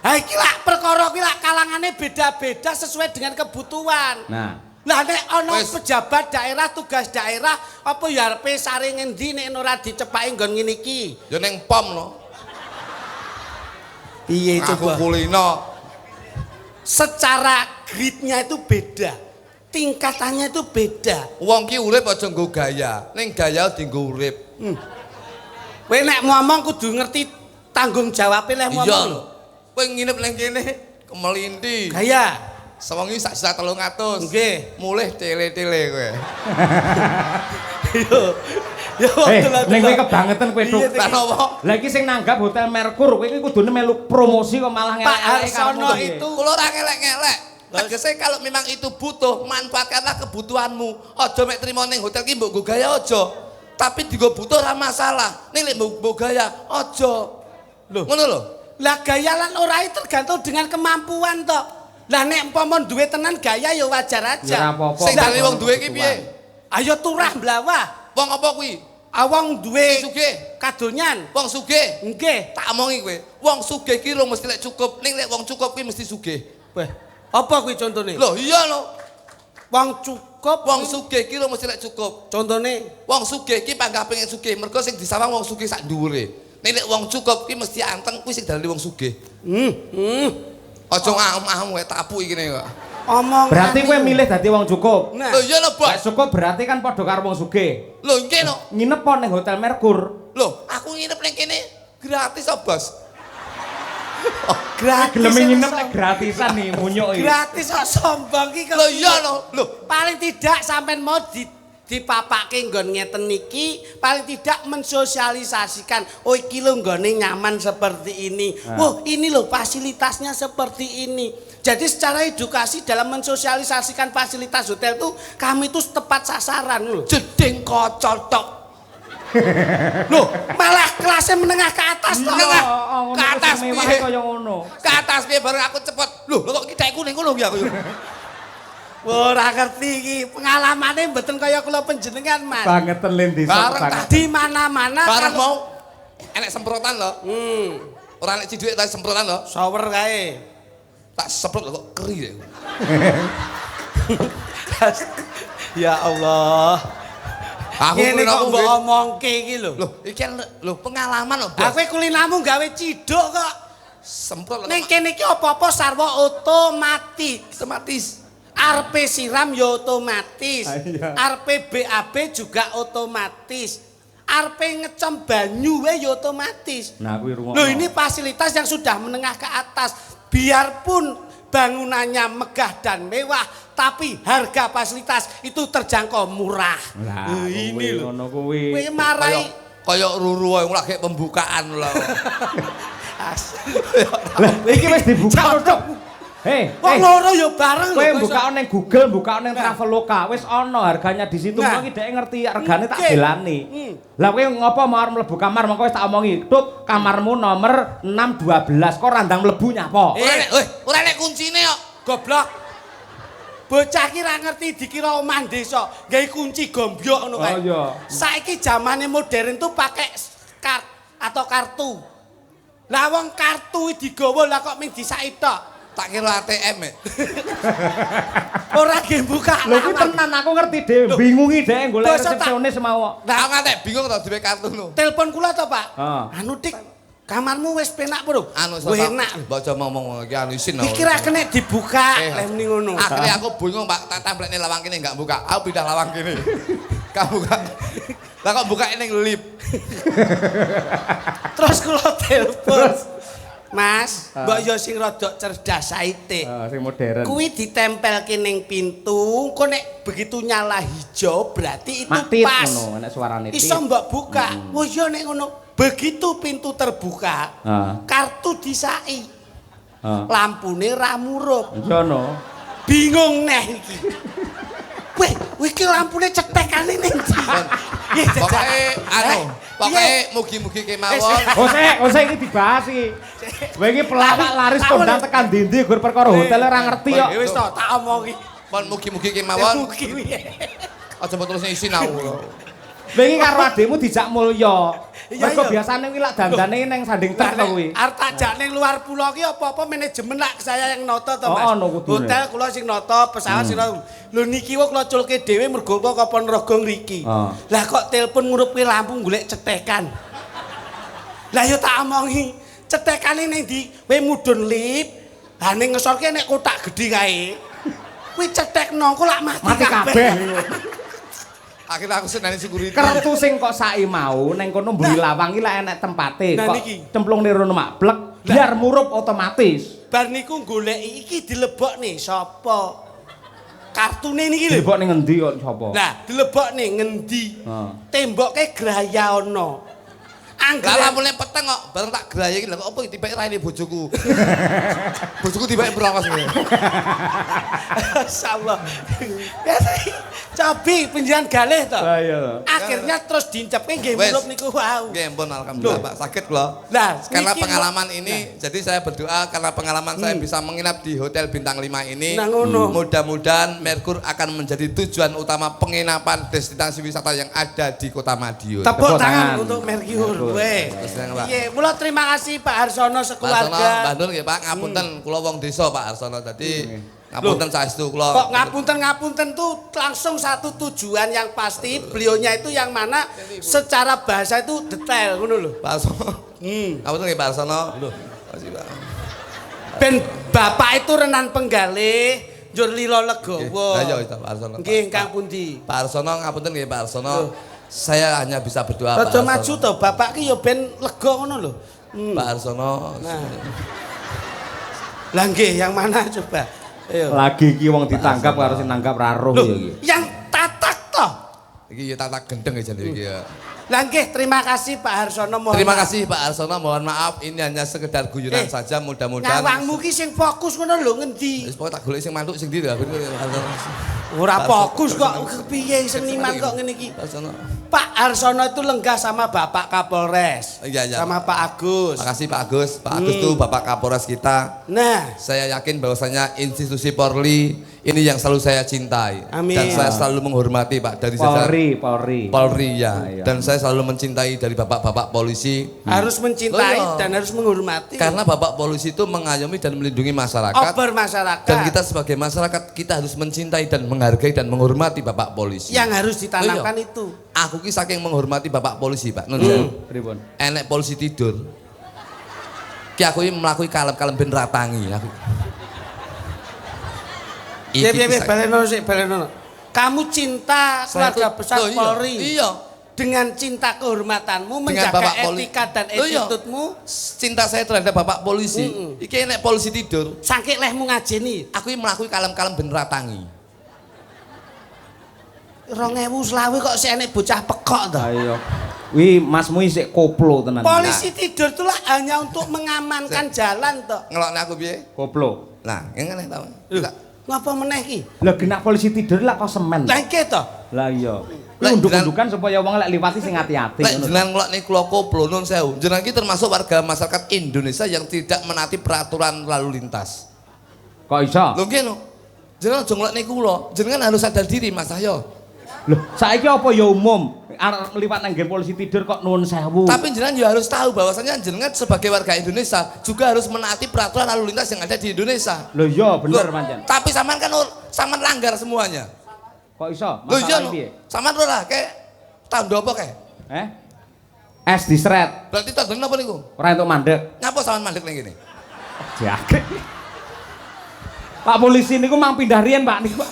Ha iki lak perkara ki lak kalangane beda-beda sesuai dengan kebutuhan. Nah, Lah nek ana Wis. pejabat daerah, tugas daerah, apa ya arepe sare ngendi nek ora dicepaki nggon ngene iki? Ya ning pom no. Piye Aku coba? kulino. Secara gridnya itu beda. Tingkatannya itu beda. Wong ki urip aja nggo gaya. Ning gaya dienggo urip. Kowe nek ngomong kudu ngerti tanggung jawab leh Iya ngomong. lho. Kowe nginep ning kene kemelinti. Gaya. Sewengi sak juta 300. Nggih. Mulih tele-tele kowe. Yo. Yo ning kowe kebangetan kowe Duk. Lah napa? Lah iki sing nanggap Hotel Merkur, kowe iki kudune melu promosi kok malah Pak ngelek-elek karo Harsono ngono. itu Kulo ora ngelek-ngelek. Tegese kalau memang itu butuh, manfaatkanlah kebutuhanmu. Aja mek trimo ning hotel ki mbok nggo gaya aja. Tapi dienggo butuh ora masalah. Ning lek mbok gaya aja. Loh. Ngono lho. lah gaya lan ora tergantung dengan kemampuan toh. Lah nek umpama duwe tenan gaya ya wajar Ya ora aja. apa-apa. Sing dalane wong duwe ki piye? Ayo turah mblawah. Wong apa kuwi? Awang duwe sugih. kadonyan. Wong sugih. Nggih. Tak omongi kowe. Wong sugih ki lho mesti lek cukup. Ning lek wong cukup ki mesti sugih. Weh, apa kuwi contone? Lho iya lho. Wong cukup, Wong sugih ki lho mesti lek cukup. contone Wong sugih ki panggah pengen sugih. Mergo sing disawang wong sugih sak dhuwure. Ning lek wong cukup ki mesti anteng kuwi sing dalane wong sugih. Aja ngam-am wae tak apuki kene kok. omong. Berarti kowe milih dadi wong cukup. Nah, Lho iya lho, Bos. Lek cukup berarti kan padha karo wong sugih. Lho nggih lho. Nginep po ning Hotel Merkur. Lho, aku nginep ning kene gratis kok, Bos. gratis. Gelem nginep kok nek gratisan nih munyuk iki. gratis kok sombong ki. Lho iya lho. Lho, Paling tidak sampean mau dipapake nggon ngeten niki, paling tidak mensosialisasikan, oh iki lho nggone nyaman seperti ini. Wah, ini loh fasilitasnya seperti ini. Jadi secara edukasi dalam mensosialisasikan fasilitas hotel itu kami itu tepat sasaran loh. jeding kocol tok. Loh, malah kelasnya menengah ke atas toh. Menengah. Ke Ke atas mewah piye? kaya ngono. Ke atas piye bareng aku cepet. Lho, kok kita kuning ngono ya aku. Ora ngerti iki, pengalamane mboten kaya kula panjenengan, Mas. Banget telin desa Bareng banget. Di mana-mana Bareng kalau mau enek semprotan lho. Ora enek ciduke ta semprotan lho. shower kae. Tak semprot lho kok keri ya. Ya Allah. Aku Ngene kulinamu kok mbok omongke iki lho. Lho, iki kan lho pengalaman lho, Bos. Aku kulinamu gawe ciduk kok. Semprot lho. Ning kene iki apa-apa sarwa otomatis. Otomatis. Arepe siram ya otomatis. Iya. Arepe BAB juga otomatis. Arepe ngecem banyu wae ya otomatis. Nah, kuwi rungokno. Loh, ini fasilitas yang sudah menengah ke atas. Biarpun bangunannya megah dan mewah, tapi harga fasilitas itu terjangkau murah. Lah, Ini loh. ngono kuwi. Kowe marai Kayak ruru wae lagi pembukaan lho. Lah, iki wis dibuka Cuk. wong loro ya bareng Kowe lho, buka ning Google, buka ning Traveloka, wis ana harganya di situ. Nah. Mengko dhek ngerti regane tak Oke. delani. Lah kowe ngopo mau arep mlebu kamar, mengko wis tak omongi, "Tuk, kamarmu nomor 612." Kok randang mlebu nyapa? Ora nek kuncine kok. goblok. Bocah ki ra ngerti dikira omah desa, gawe kunci gombyok ngono kae. Oh, iya. Saiki zamane modern tuh pakai kart atau kartu. Lah wong kartu iki digawa lah kok ming disaki tok. Tak kira ATM ya. Ora ge buka. Lho kuwi tenan aku ngerti dhewe, bingungi dhek golek Basa tak- resepsionis mau. Aku ngantek bingung to duwe kartu lho. Telepon kula to, Pak. Ah. Anu Dik, kamarmu wis penak bro. Anu Wis enak. Baca ngomong iki anu isin. Iki ra kena dibuka, Eh, lem ning ngono. Akhirnya aku bingung Pak, tak templekne lawang kene enggak buka. Aku pindah lawang kene. Kamu buka. Lah kok buka ning lift. Terus kula telepon. Mas, mbok yo sing rada cerdas saite. Sing modern. Kuwi ditempelke ning pintu, kok nek begitu nyala hijau berarti itu Matit pas. ngono, enek suarane. Iso mbok buka. Oh iya nek ngono. Begitu pintu terbuka, kartu disai. Lampune ra murup. Jono. Bingung neh iki. Weh, iki lampune cetekane ning ndi? Pokoke anu, pokoke mugi-mugi kemawon. Ose iki dibahas iki. Kowe iki pelawak laris kondang tekan ndi-ndi gur perkara hotel ora ngerti kok. Wis to, tak omongi. Pon mugi-mugi kemawon. Mugi piye. Aja mbok terus isin aku. Kowe iki karo adekmu dijak mulya. Iya, Mergo iya. biasane kuwi lak dandane ning sanding truk to kuwi. Arep tak jak ning luar pulau ki apa-apa manajemen lak saya yang noto to, Oh, Mas. ono kudune. Hotel kula sing noto, pesawat sing noto. Lho niki wae kula culke dhewe mergo kula kapan raga ngriki. Lah kok telepon ngurupke lampu golek cetekan. Lah yo tak omongi, cetekane ning ndi? Kowe mudhun lift. Lah ning ngesorke nek kotak gedhe kae. Kuwi cetekno kok lak Mati kabeh. Akhirnya aku senani security. Kertu sing kok saiki mau ning kono mburi lawang iki lak enek tempate Nah, kok niki. cemplung nirono mak blek biar murup otomatis. Bar niku goleki iki dilebokne sapa? Kartune niki lho. Dibok ning endi kok sapa? Lah, dilebokne ngendi? Temboke graya ana. Lah Angger lampune peteng kok, bareng tak graya iki lho kok apa tibake raine bojoku. Bojoku tibake brongos ngene. Masyaallah. Cobi penjiran galih to. Lah iya. Akhirnya terus dincepke nggih Wes. murup niku wau. Nggih ampun alhamdulillah Pak, sakit kula. Lah, Karena niki pengalaman ini, jadi saya berdoa karena pengalaman saya bisa menginap di Hotel Bintang 5 ini. Nah, ngono. Mudah-mudahan Merkur akan menjadi tujuan utama penginapan destinasi wisata yang ada di Kota Madiun. Tepuk Tepuk tangan tangan. untuk Merkur. Weh. Terus yang, Pak. Iya, mula terima kasih Pak Harsono Pak Arsono, sekeluarga. Bandung ya Pak, ngapunten kula wong desa Pak Arsono. Jadi ngapunten saestu kula. Kok ngapunten tuh langsung satu tujuan yang pasti, beliaunya itu yang mana secara bahasa itu detail ngono lho. Pak Arsono. Ngapunten nggih Pak Arsono. Makasih Pak. Ben bapak itu renan penggalih, njur lila legowo. Lah iya Pak Arsono. Nggih, ingkang pundi? Pak Arsono ngapunten nggih Pak Arsono. Saya hanya bisa berdoa Pak Rada Arsono. maju to, bapak ki ya ben lega ngono lho. Pak Arsono. Nah. Lah nggih, yang mana coba? Ayo. Lagi iki wong ditangkap karo sing nangkap ra roh ya iki. Yang tatak toh. Iki ya tatak gendeng ya jane iki ya. Lah nggih, terima kasih Pak Harsono. Mohon Terima maaf. kasih Pak Arsono, mohon maaf ini hanya sekedar guyonan saja, mudah-mudahan. Nyawangmu ki sing fokus ngono lho ngendi? Wis pokoke tak golek sing mantuk sing ndi lho. Ora fokus kok kepiye seniman kok ngene iki. Pak Arsono. Pak Harsono itu lenggah sama Bapak Kapolres. Iya, iya. Sama Pak Agus. Makasih Pak Agus. Pak Agus tuh Bapak Kapolres kita. Nah, Saya yakin bahwasanya institusi Polri ini yang selalu saya cintai. Amin. Dan saya selalu menghormati Pak dari jajaran Polri. Polri ya. iya. Dan saya selalu mencintai dari bapak-bapak polisi. harus mencintai Oh, iya. dan harus menghormati. Karena bapak polisi itu mengayomi dan melindungi masyarakat. Ober masyarakat Dan kita sebagai masyarakat kita harus mencintai dan menghargai dan menghormati bapak polisi. yang harus ditanamkan Oh, iya. itu. Aku ki saking menghormati bapak polisi Pak. Nun sewu. Pripun? Enek polisi tidur. Ki aku ini melakukan kalem-kalem ben ratangi aku. Ya Iki ya ki baleno sik baleno. Kamu cinta Saya keluarga tuh- besar Loh, iya. Polri. Iya. Dengan cinta kehormatanmu, Dengan menjaga Bapak Polri. etika dan Loh, iya. attitude-mu, Cinta saya terhadap bapak polisi. Iki enek polisi tidur. sangke lehmu ngajeni. Aku ini melakukan kalem-kalem ben ratangi. 2020 kok si enek bocah pekok to. Ayo. Wi masmu isik koplo tenan. Polisi tidur itu lah hanya untuk mengamankan jalan toh. Ngelokne aku piye? Koplo. Nah, ngene ta. Ngapa meneh ki? Lah genak polisi tidur lah kok semen. Lah iki toh. Lah iya. Lah, Unduk-undukan supaya wong lek liwati sing ati-ati Lek ngono. jenengan ngelokne kula koplo nun sewu. Jenengan iki termasuk warga masyarakat Indonesia yang tidak menaati peraturan lalu lintas. Kok iso? Lho nggih lho. Jenengan aja ngelokne kula. Jenengan harus sadar diri Mas Cahyo. Loh, saiki apa ya umum? Arep liwat nang nggen polisi tidur kok nuwun sewu. Tapi jenengan juga harus tahu bahwasanya jenengan sebagai warga Indonesia juga harus menaati peraturan lalu lintas yang ada di Indonesia. Loh iya bener Loh, pancen. Tapi sampean kan sampean langgar semuanya. Kok iso? Lho iya Masalah lho. piye? Sampean ora kayak tahun apa kayak? Es disret. Berarti tahun apa niku? Ora entuk mandek. Ngapa sampean mandek ning kene? Jake. Pak polisi niku mang pindah riyen, Pak niku.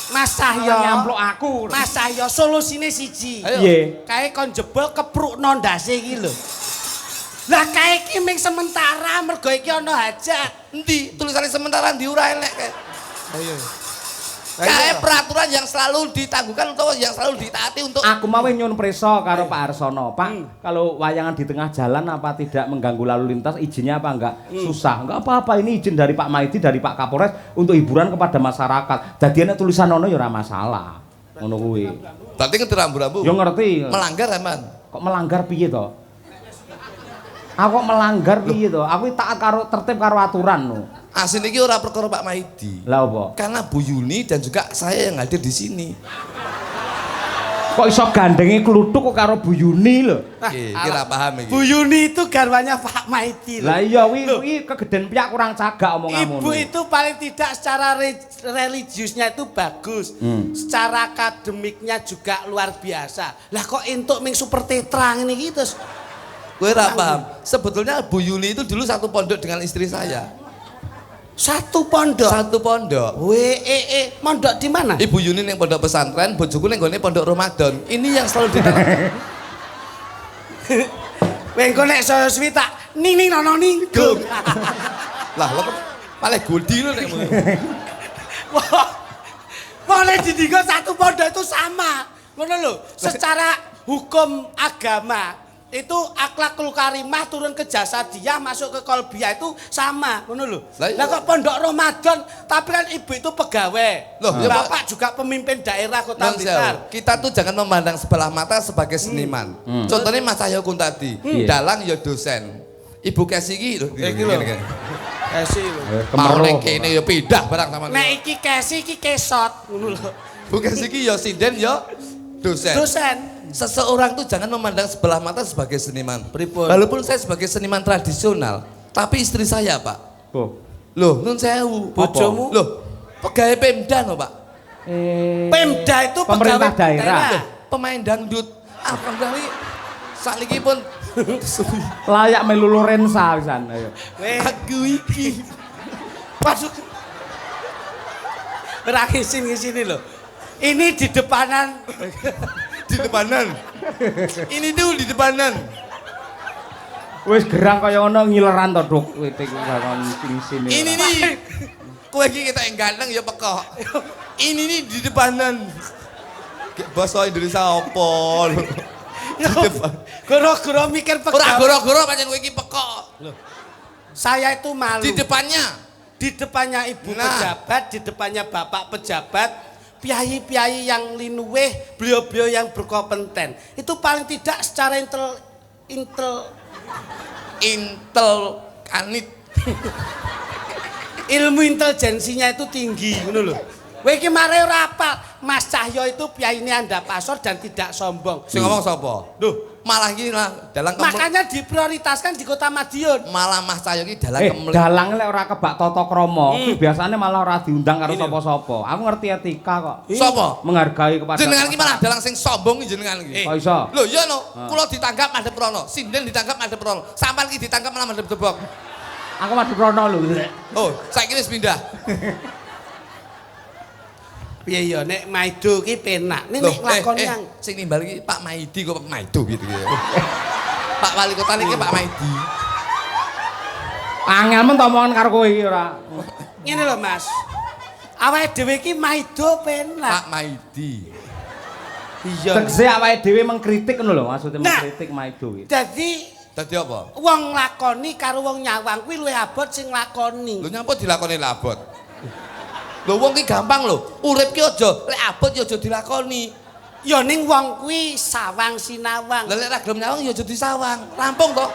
Mas Cahyo. Nyamplok aku. Mas Cahyo solusine siji. Ayo. Piye? Kae kon jebol keprukno ndase iki lho. Lah kae iki ming sementara mergo iki ana hajat. Endi tulisannya sementara ndi ora enek kayak. Ayo. Kayak peraturan yang selalu ditangguhkan atau yang selalu ditaati untuk Aku mau nyun preso karo Pak Arsono. Pak, kalau wayangan di tengah jalan apa tidak mengganggu lalu lintas, izinnya apa enggak? Susah. Enggak apa-apa, ini izin dari Pak Maidi, dari Pak Kapolres untuk hiburan kepada masyarakat. Dadiane tulisan ono ya ora masalah. Ngono kuwi. berarti ngerti rambu-rambu. Yo ngerti. Melanggar emang. Kok melanggar piye to? Aku kok melanggar piye to? Aku taat karo tertib karo aturan no. Asin iki ora perkara Pak Maidi. Lah apa? Karena Bu Yuni dan juga saya yang hadir di sini. Kok iso gandengi kluthuk kok karo Bu Yuni lho. Iki ora paham iki. Bu Yuni itu garwanya Pak Maidi loh. Lah iya wi kegeden piyak kurang cagak omonganmu. Ibu itu paling tidak secara religiusnya itu bagus. Secara akademiknya juga luar biasa. Lah kok entuk ming super tetra ngene iki terus Gue ora paham. Sebetulnya Bu Yuni itu dulu satu pondok dengan istri saya. satu pondok. Satu pondok. Mondok di mana? Ibu Yuni ning pondok pesantren, bojoku ning gone pondok Ramadan. Ini yang selalu ditanam. Wengko nek saya suwi tak ning nono ninggung. Lah lo malah guldi lo nek ngono. Wah. Boleh didigo satu pondok itu sama. Ngono lho, secara hukum agama Itu akhlakul karimah turun ke jasadiyah masuk ke kolbiyah itu sama, ngono lho. Lah kok pondok Ramadan tapi kan ibu itu pegawai. Loh, bapak juga pemimpin daerah Kota Blitar. Kita tuh jangan memandang sebelah mata sebagai seniman. Contohnya Mas Cahyokun tadi, dalang ya dosen. Ibu Kesi iki lho. Kesi lho. Mau nek kene ya pindah barang sama. Nek iki Kesi iki kesot, ngono lho. Bu Kesi iki ya sinden ya dosen. Dosen. Seseorang tuh jangan memandang sebelah mata sebagai seniman. Pripun? Walaupun saya sebagai seniman tradisional, tapi istri saya, Pak. Oh. Loh, nun sewu. Bojomu? Loh, pegawai Pemda loh, Pak. Pemda itu pemerintah pegawai daerah. Pemain dangdut. Alhamdulillah sakniki pun Layak melu Lorenza pisan ayo. aku iki. Masuk. Ngisin loh. Ini di depanan. Di depanan. Ini tuh di depanan. Wis gerang kaya ngono ngileran to, Duk. Witik bangun sini. Ini nih. Kowe iki ketok ganteng ya pekok. Ini nih di depanan. Bahasa Indonesia apa lho? Di depan. Goro-goro mikir Ora pegawai. goro-goro pancen kowe iki pekok. Saya itu malu. Di depannya. Di depannya ibu pejabat, di depannya bapak pejabat, piai-piai yang linuweh, beliau-beliau yang berkompeten. Itu paling tidak secara Intel kanit. ilmu intelijensinya itu tinggi, ngono lho. Kowe iki mare ora apal, Mas Cahyo itu piyaine anda pasor dan tidak sombong. Sing ngomong sapa? Duh, Malah iki dalang makanya diprioritaskan di Kota Madiun. malah Mas Cahyo iki dalang kemlek. Dalang lek ora kebak tata krama, kuwi biasane malah ora diundang karo sapa-sapa. Aku ngerti etika kok. Sapa? Menghargai kepada Jenengan iki malah dalang sing sombong iki jenengan iki. Kok iso? Lho iya no, kula ditangkap madhep rono, sinden ditangkap madhep rono, sampean iki ditangkap malah madhep tebok. Aku madhep rono lho. Oh, saiki wis pindah. Piye ya nek Maido ki penak. Nek Loh, lakon yang sing nimbal iki Pak Maidi kok Pak Maido gitu ya. Pak Wali Kota niki Pak Maidi. Angel men omongan karo kowe iki ora. ngene lho Mas. Awake dhewe iki Maido penak. Pak Maidi. Iya. Tegese awake dhewe mengkritik ngono lho, maksudnya mengkritik Maido iki. Dadi apa? Wong lakoni karo wong nyawang kuwi luwih abot sing lakoni. Lho nyapa dilakoni labot? Lho wong ki gampang lho. Urip ki aja lek abot ya aja dilakoni. Ya ning wong kuwi sawang sinawang. Lah lek ra gelem nyawang ya aja disawang. Rampung to.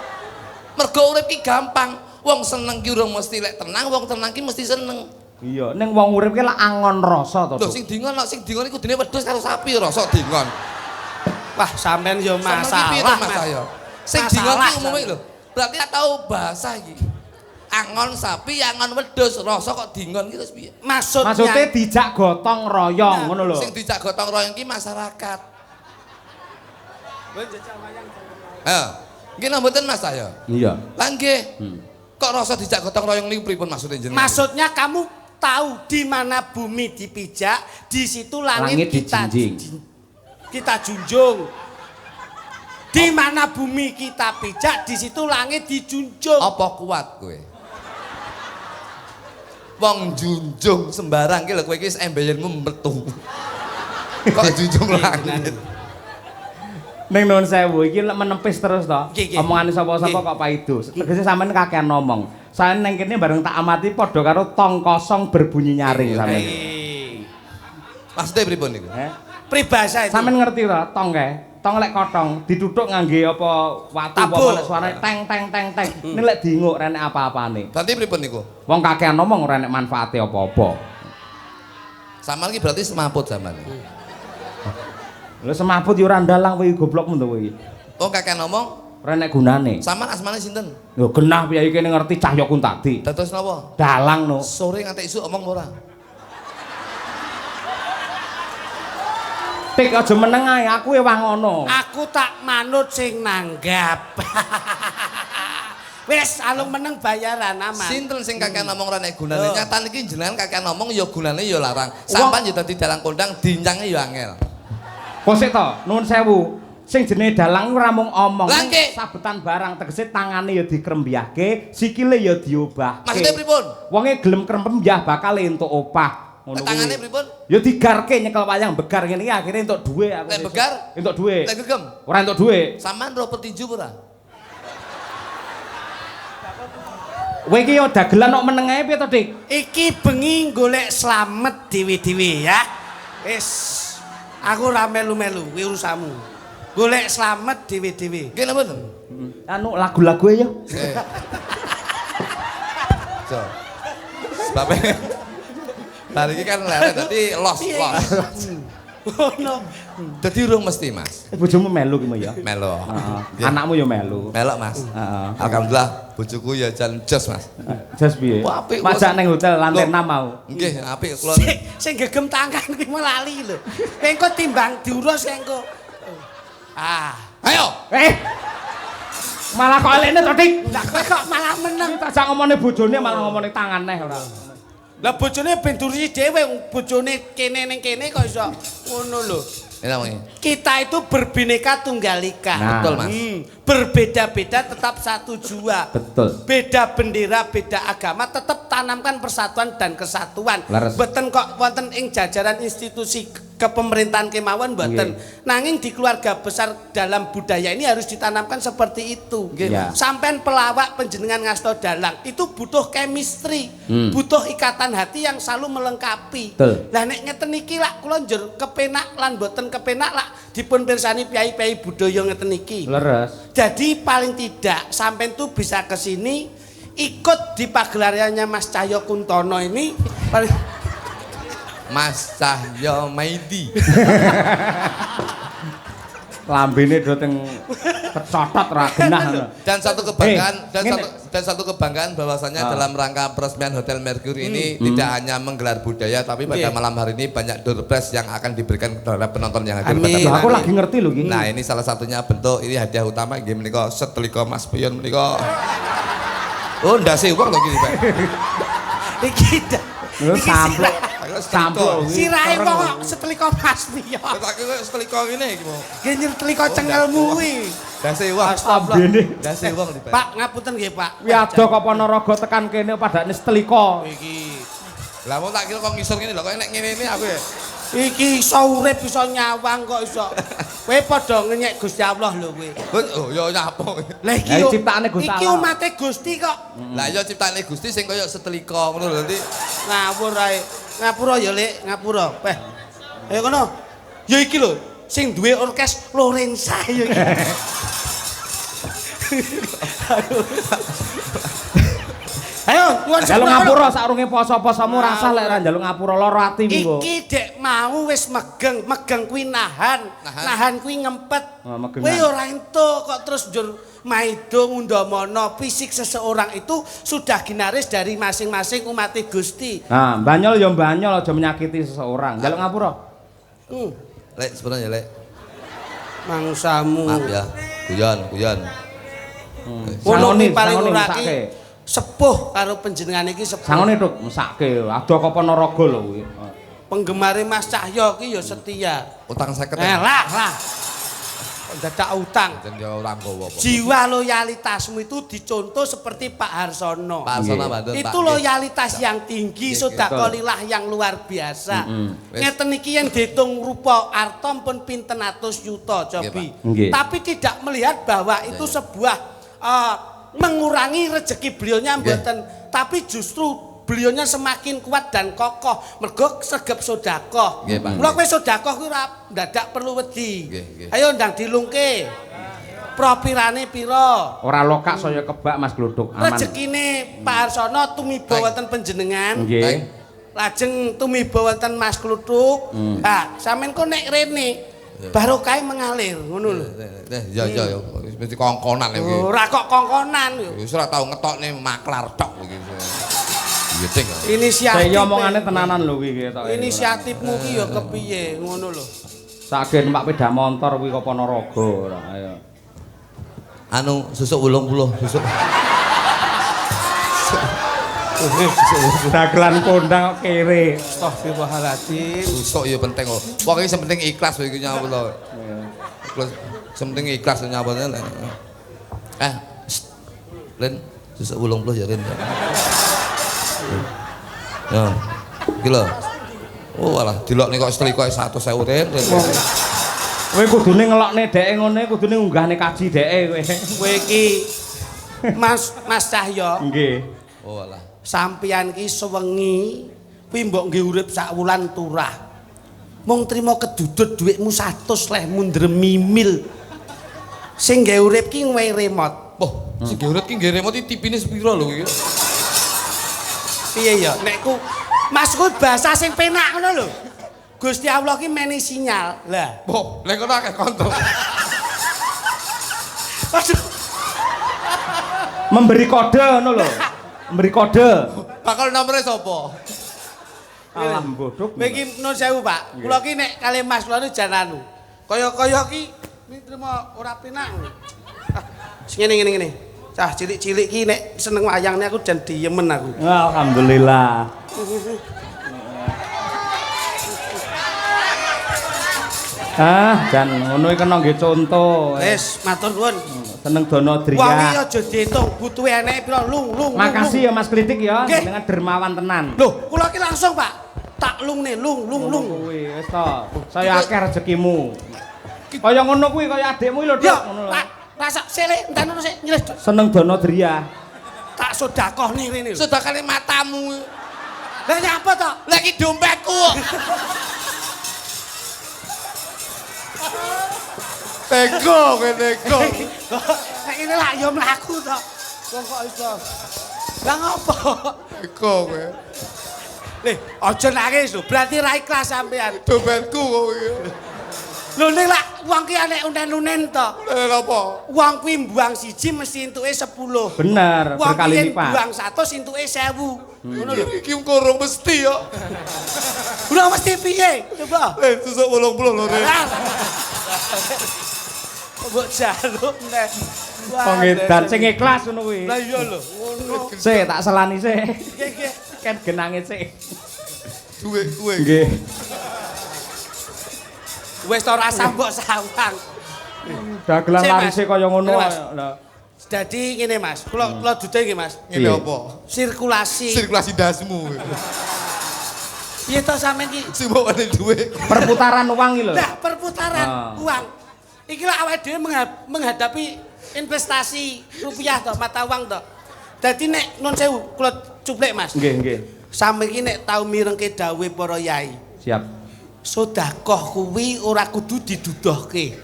Mergo urip ki gampang. Wong seneng ki urung mesti lek tenang, wong tenang ki mesti seneng. Iya, ning wong urip ki lak angon rasa to. Lho sing dingon iku dene wedhus karo sapi rasa dingon. Wah, sampean yo masalah. Mas saya. Sing dingon ki umume lho. Berarti tau bahasa iki. Angon sapi, angon wedhus, rasa kok dingon ki terus piye? Maksudnya dijak gotong royong ngono lho. Sing dijak gotong royong ki masyarakat. Nggih mboten Mas saya. Iya. Lah nggih. Kok rasa dijak gotong royong niku pripun maksudnya jenengan? Maksudnya kamu tahu di mana bumi dipijak, di situ langit kita junjung. Di mana bumi kita pijak, di situ langit dijunjung. Apa kuat kowe? Wong junjung sembarang ki lho kowe iki embeyenmu metu. Kok junjung langit. Ning nuwun sewu iki lek menepis terus to. Omongane sapa-sapa kok paido. Tegese sampean kakean ngomong. Saen ning kene bareng tak amati padha karo tong kosong berbunyi nyaring sampean. Maksudnya pripun niku? Pribahasa itu. Sampeyan ngerti ta tong kae? Tong lek kotong dituthuk ngangge apa watu apa nek suarane teng teng teng teng. Nek lek diinguk renek apa-apane. Berarti pripun niku? Wong kakean ngomong ora enek manfaate apa-apa. Sampeyan iki berarti semaput sampean. Lho semaput yo ora ndalang kowe goblokmu to kowe iki. Wong kakek ngomong ora enek gunane. sampean asmane sinten? Yo genah piye kene ngerti Cahyokun tadi. Dados napa? Dalang no. Sore nganti isuk omong ora? Tik aja meneng ae, aku ewah ngono. Aku tak manut sing nanggap. Wis alung meneng bayaran aman. Sinten sing kakek ngomong ora nek gunane? Nyatan iki jenengan kakek ngomong ya gunane ya larang. Sampeyan ya dadi dalang kondang dincange ya angel. Kok sik to, nuwun sewu. Sing jenenge dalang ora mung omong. Lah nggih. Sabetan barang tegese tangane ya dikrembyahke, sikile ya diobahke. Maksudnya pripun? Wonge gelem krempembyah bakal entuk opah. Ngono Tangane kuwi. pripun? Ya digarke nyekel wayang begar ngene iki akhire entuk dhuwit aku. Lek begar? Entuk dhuwit. Lek gegem? Ora entuk dhuwit. Sampean ro petinju ora? Kowe iki yo dagelan kok meneng ae piye to, Dik? Iki bengi golek slamet dhewe-dhewe ya. Wis aku ora melu-melu, kuwi urusanmu. Golek slamet dhewe-dhewe. Nggih napa? Anu lagu-lagu ya. So. Sebabnya hari ini kan leren dadi los. Ngono. Dadi urung mesti, Mas. Bojomu melu ki ya. Melo. Heeh. Anakmu yo melu. Melok, Mas. Heeh. Alhamdulillah bojoku ya jan jos, Mas. Jas piye? Wah, apik, Majak Mas. ning hotel lantai Loh. 6 mau. Nggih, apik kula. Sing gegem tangan kuwi melali lho. Engko timbang diurus engko. Ah, Ayo. Malah kok elene to, Dik? lah kowe kok malah meneng. Tak jak ngomongne bojone malah ngomongne tangan neh ora. Lah bojone ben durusi dhewe, bojone kene ning kene kok iso ngono lho. Enak wengi. Kita itu berbineka tunggal ika. Nah. Betul, Mas. Berbeda-beda tetap satu jua. Betul. Beda bendera, beda agama, tetap tanamkan persatuan dan kesatuan. Laras. Boten kok wonten ing jajaran institusi kepemerintahan kemawon boten. Nanging di keluarga besar dalam budaya ini harus ditanamkan seperti itu. Nggih, Ya. Sampean pelawak panjenengan ngasto dalang itu butuh chemistry, butuh ikatan hati yang selalu melengkapi. Betul. Lah nek ngeten iki lak kula njur kepenak lan boten kepenak lak dipun pirsani piyai-piyai budaya ngeten iki. Leres. Jadi paling tidak sampean tuh bisa ke sini ikut di pagelarannya Mas Cahyo Kuntono ini paling Mas Cahyo Maidi. Lambene do teng kecotot ra genah. Dan satu kebanggaan ngene. dan satu kebanggaan bahwasanya dalam rangka peresmian Hotel Mercury ini tidak hanya menggelar budaya tapi pada malam hari ini banyak door prize yang akan diberikan terhadap penonton yang hadir. Amin. Loh, aku lagi ngerti lho iki. Nah, ini salah satunya bentuk ini hadiah utama nggih menika setelika Mas Pion menika. Oh, ndase wong lho iki, Pak. iki dah. Lho sampluk. Sampluk. Sirahe wong setelika Mas Piyo. Tak kira setelika ngene iki, Pak. Nggih nyetelika cengelmu kuwi. Ndase wong. Lambene. Ndase wong di, Pak. Pak ngapunten nggih, Pak. Kuwi ado kok Ponorogo tekan kene padane setelika. Iki Lah wong tak kira kok ngisor ngene lho, kok nek ngene aku ya. iki iso urip iso nyawang kok iso. Kowe padha ngenyek Gusti Allah lho kowe. Oh, ya nyapo. Lah iki Lah, yo- ciptaane Gusti iki Allah. umate Gusti kok. Lah ya ciptane Gusti sing kaya setelika ngono lho nanti. Ngawur ae. Ngapura ya, Lek, ngapura. Weh. Ayo kono. Ya iki lho, sing duwe orkes Lorenza ya iki. Ayo, nyuwun Njaluk sepura. ngapura saurunge poso-posomu rasah lek ra njaluk ngapura lara atimu kok. Iki dek mau wis megeng kuwi nahan. Nahan kuwi ngempet. Oh, megengan. Kowe ora entuk kok terus njur maido ngundamana fisik seseorang itu sudah ginaris dari masing-masing umat Gusti. Nah, banyol ya banyol aja menyakiti seseorang. Njaluk ngapura. Lek sebenarnya Lek. Mangsamu. Maaf ya. Guyon. Ngono Sangoni, kuwi paling sangoni, ora mesake. ki sepuh karo panjenengan iki sepuh. Sangone tuk mesake. Ado kok Ponorogo lho kuwi. Penggemare Mas Cahyo ki ya setia. Utang 50. Lah. Dadak utang. Dan ya orang gowo apa. Jiwa loyalitasmu itu dicontoh seperti Pak Harsono. Pak Sono Bandung. Itu loyalitas yang tinggi, sedekahillah yang luar biasa. Ngeten iki yang dihitung rupa arta pun pinten atus yuta cobi. Nggih. Tapi tidak melihat bahwa itu sebuah mengurangi rezeki beliaunya mboten, tapi justru beliaunya semakin kuat dan kokoh mergo sregep sedekah. Nggih, Pak. Mula kowe sedekah kuwi ora ndadak perlu wedi. Nggih. Ayo ndang dilungke. Propirane pira? Ora lokak saya kebak Mas Glodok aman. Rezekine Pak Harsono tumiba wonten panjenengan. Nggih. Lajeng tumiba wonten Mas Kluthuk. Nah, sampean kok nek rene barokah mengalir ngono lho. Ya mesti kongkonan iki. Ora kok kongkonan. Wis ora tau ngetokne maklar tok iki. Iya cing. Inisiatif. Saya omongane tenanan lho kuwi ketok. Inisiatifmu ki ya kepiye ngono lho. Saken Pak Peda Montor kuwi kok Ponorogo ora ayo. Anu susuk 80 susuk. Dagelan kondang kok kere. Astagfirullahaladzim. Susuk ya penting kok. Pokoke sing penting ikhlas wae iki nyawur lho. Ikhlas. Sing penting ikhlas nyawurnya. Len susuk 80 ya Len. Ya. Iki lho. Oh alah, dilokne kok setrikoke 100.000 ten. Kowe kudune ngelokne dheke ngene, kudune unggahne kaji dheke kowe. Kowe iki Mas Cahyo. Nggih. Oh alah. Sampeyan ki sewengi kuwi mbok nggih urip sak wulan turah. Mung trima kedudut dhuwitmu 100 leh mundrem mimil. Sing nggih urip ki ngwehi remote. Oh, sing urip ki nggih remote tipine sepiro lho iki. Piye ya? Nek ku Masku bahasa sing penak ngono lho. Gusti Allah ki meni sinyal. Lah, Oh, lek ngono akeh konco. aduh, Memberi kode ngono lho. Memberi kode. Bakal nomere sapa? Alah bodhok. kowe iki nun sewu, Pak. Kula ki nek kali Mas kula nu jan anu. Kaya-kaya ki trimo ora penak. Ah, sing ngene. Cah cilik-cilik ki nek seneng wayang aku jan diemen aku. Alhamdulillah. Jan ngono iki kena nggih conto. Wis, matur nuwun. Seneng dono Wong iki dria. aja diitung, butuhe eneke pira lung. Makasih ya Mas Kritik ya, Nggih. jenengan dermawan tenan. Lho, kula ki langsung, Pak. Tak lungne, lung. Kuwi wis to. Saya akeh rezekimu. Kaya ngono kuwi kaya adikmu lho, Yo, Dok, ngono lho. rasa sik, entan ngono sik, nyres. Seneng dono dria. Tak sedekahne rene lho. Sedekane matamu. Lah nyapa to? Lah iki dompetku. Tego, tego. Nek ini lah ya mlaku to. Wong kok iso. Lah ngopo? Tego kowe. Lih, aja nangis lho. Berarti ra ikhlas sampean. Dompetku kowe iki. Lho nek lak wong ki anek unen-unen to. Lha apa? Wong kuwi mbuang siji mesti entuke 10. Bener, Wong berkali ki lipat. mbuang 100 entuke 1000. Ngono lho. Iki kurung mesti yo. Ora mesti piye? Coba. Susuk 80 lho. Mbok jaluk nek. Pengedan sing ikhlas ngono kuwi. Lah iya lho, ngono. Sik tak selani sik. Nggih. Kan genange sik. Duwe kowe. Nggih. Wis ora rasa mbok sawang. Dagelan Sik, Mas. larise kaya ngono. Ngene, Mas. Lah. Dadi ngene Mas, kula dudu nggih Mas. Ngene Iya. apa? Sirkulasi. Sirkulasi dasmu. Piye to sampean ki? Sing mbok ane duwe. Perputaran uang iki lho. Lah perputaran Ah. uang. Iki lah awake dhewe menghadapi investasi rupiah to, mata uang to. Dadi nek nun sewu kula cuplek Mas. Nggih. Sampe iki nek tau mirengke dawuhe para yai. Siap. Sedekah kuwi ora kudu didudohke.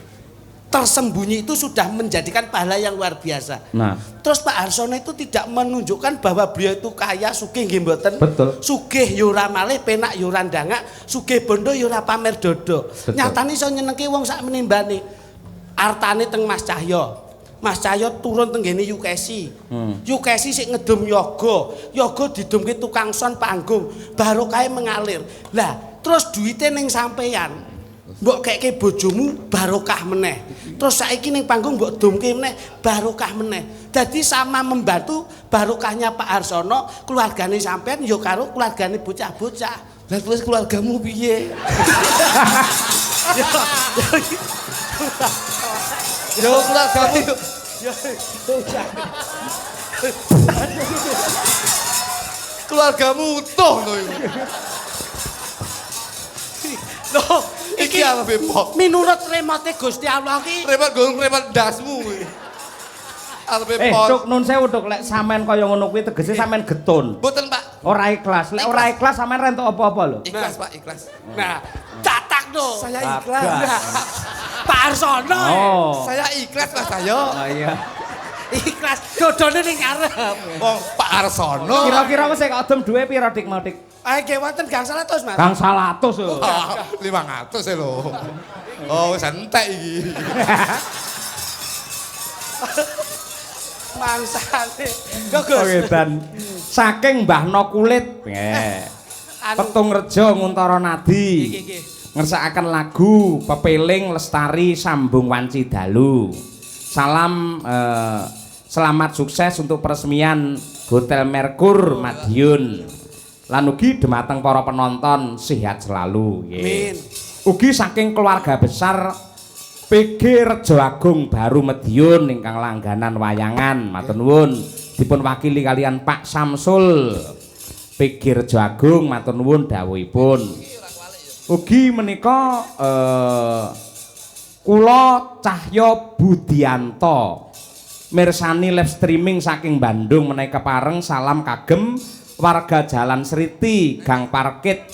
Tersembunyi itu sudah menjadikan pahala yang luar biasa. Nah, Terus Pak Harsono itu tidak menunjukkan bahwa beliau itu kaya, sugih nggih mboten. Betul. Sugih ya ora malih, penak ya ora ndangak, sugih bondo ya ora pamer dodo. Betul. Nyatane iso nyenengke wong sak menimbane. Artane teng Mas Cahyo. Mas Cahyo turun teng ngene Yukesi. Yukesi sik ngedum yoga. Yoga didumke tukang son panggung, barokahe mengalir. Lah, terus duwite ning sampeyan. Mbok keke bojomu barokah meneh. Terus saiki ning panggung mbok dumke meneh barokah meneh. Dadi sama membantu barokahnya Pak Harsono, keluargane sampean ya karo keluargane bocah-bocah. Lah terus keluargamu piye? Yo keluargamu. Keluargamu utuh lho iki. Loh, Iki apa bepok? minurut remote Gusti Allah ki Repot dasmu iki. Arepe pos. Cuk nun sewu Cuk, lek sampean kaya ngono kuwi tegese sampean getun. Mboten, Pak. Ora ikhlas. Lek ora ikhlas sampean rentuk apa-apa lho. Ikhlas, Pak, ikhlas. nah, catak no. Saya ikhlas. Bagas. Pak Harsono. Oh. Saya ikhlas, Mas Cahyo. Oh iya. Ikhlas dodone ning arep. Wong Pak Harsono. Kira-kira wis kok adem duwe pira Dik mau Dik? Ae nggih wonten gangsal atus, Mas. Gang 100 lho. 500 e lho. Oh, wis entek iki. Mangsane. Yo Gus. Oke dan saking Mbah No Kulit. Anu, Petung Rejo Nguntara Nadi. nggih. Ngersakaken lagu Pepeling Lestari Sambung Wanci Dalu. Salam selamat sukses untuk peresmian Hotel Merkur Madiun. Lan ugi dhumateng para penonton sehat selalu. Nggih. Amin. Ugi saking keluarga besar PG Rejo Agung Baru Madiun ingkang langganan wayangan matur nuwun dipun wakili kalian Pak Samsul PG Rejo Agung matur nuwun dawuhipun Ugi menika kula Cahya Budianto mirsani live streaming saking Bandung menawi kepareng salam kagem warga Jalan Sriti Gang Parkit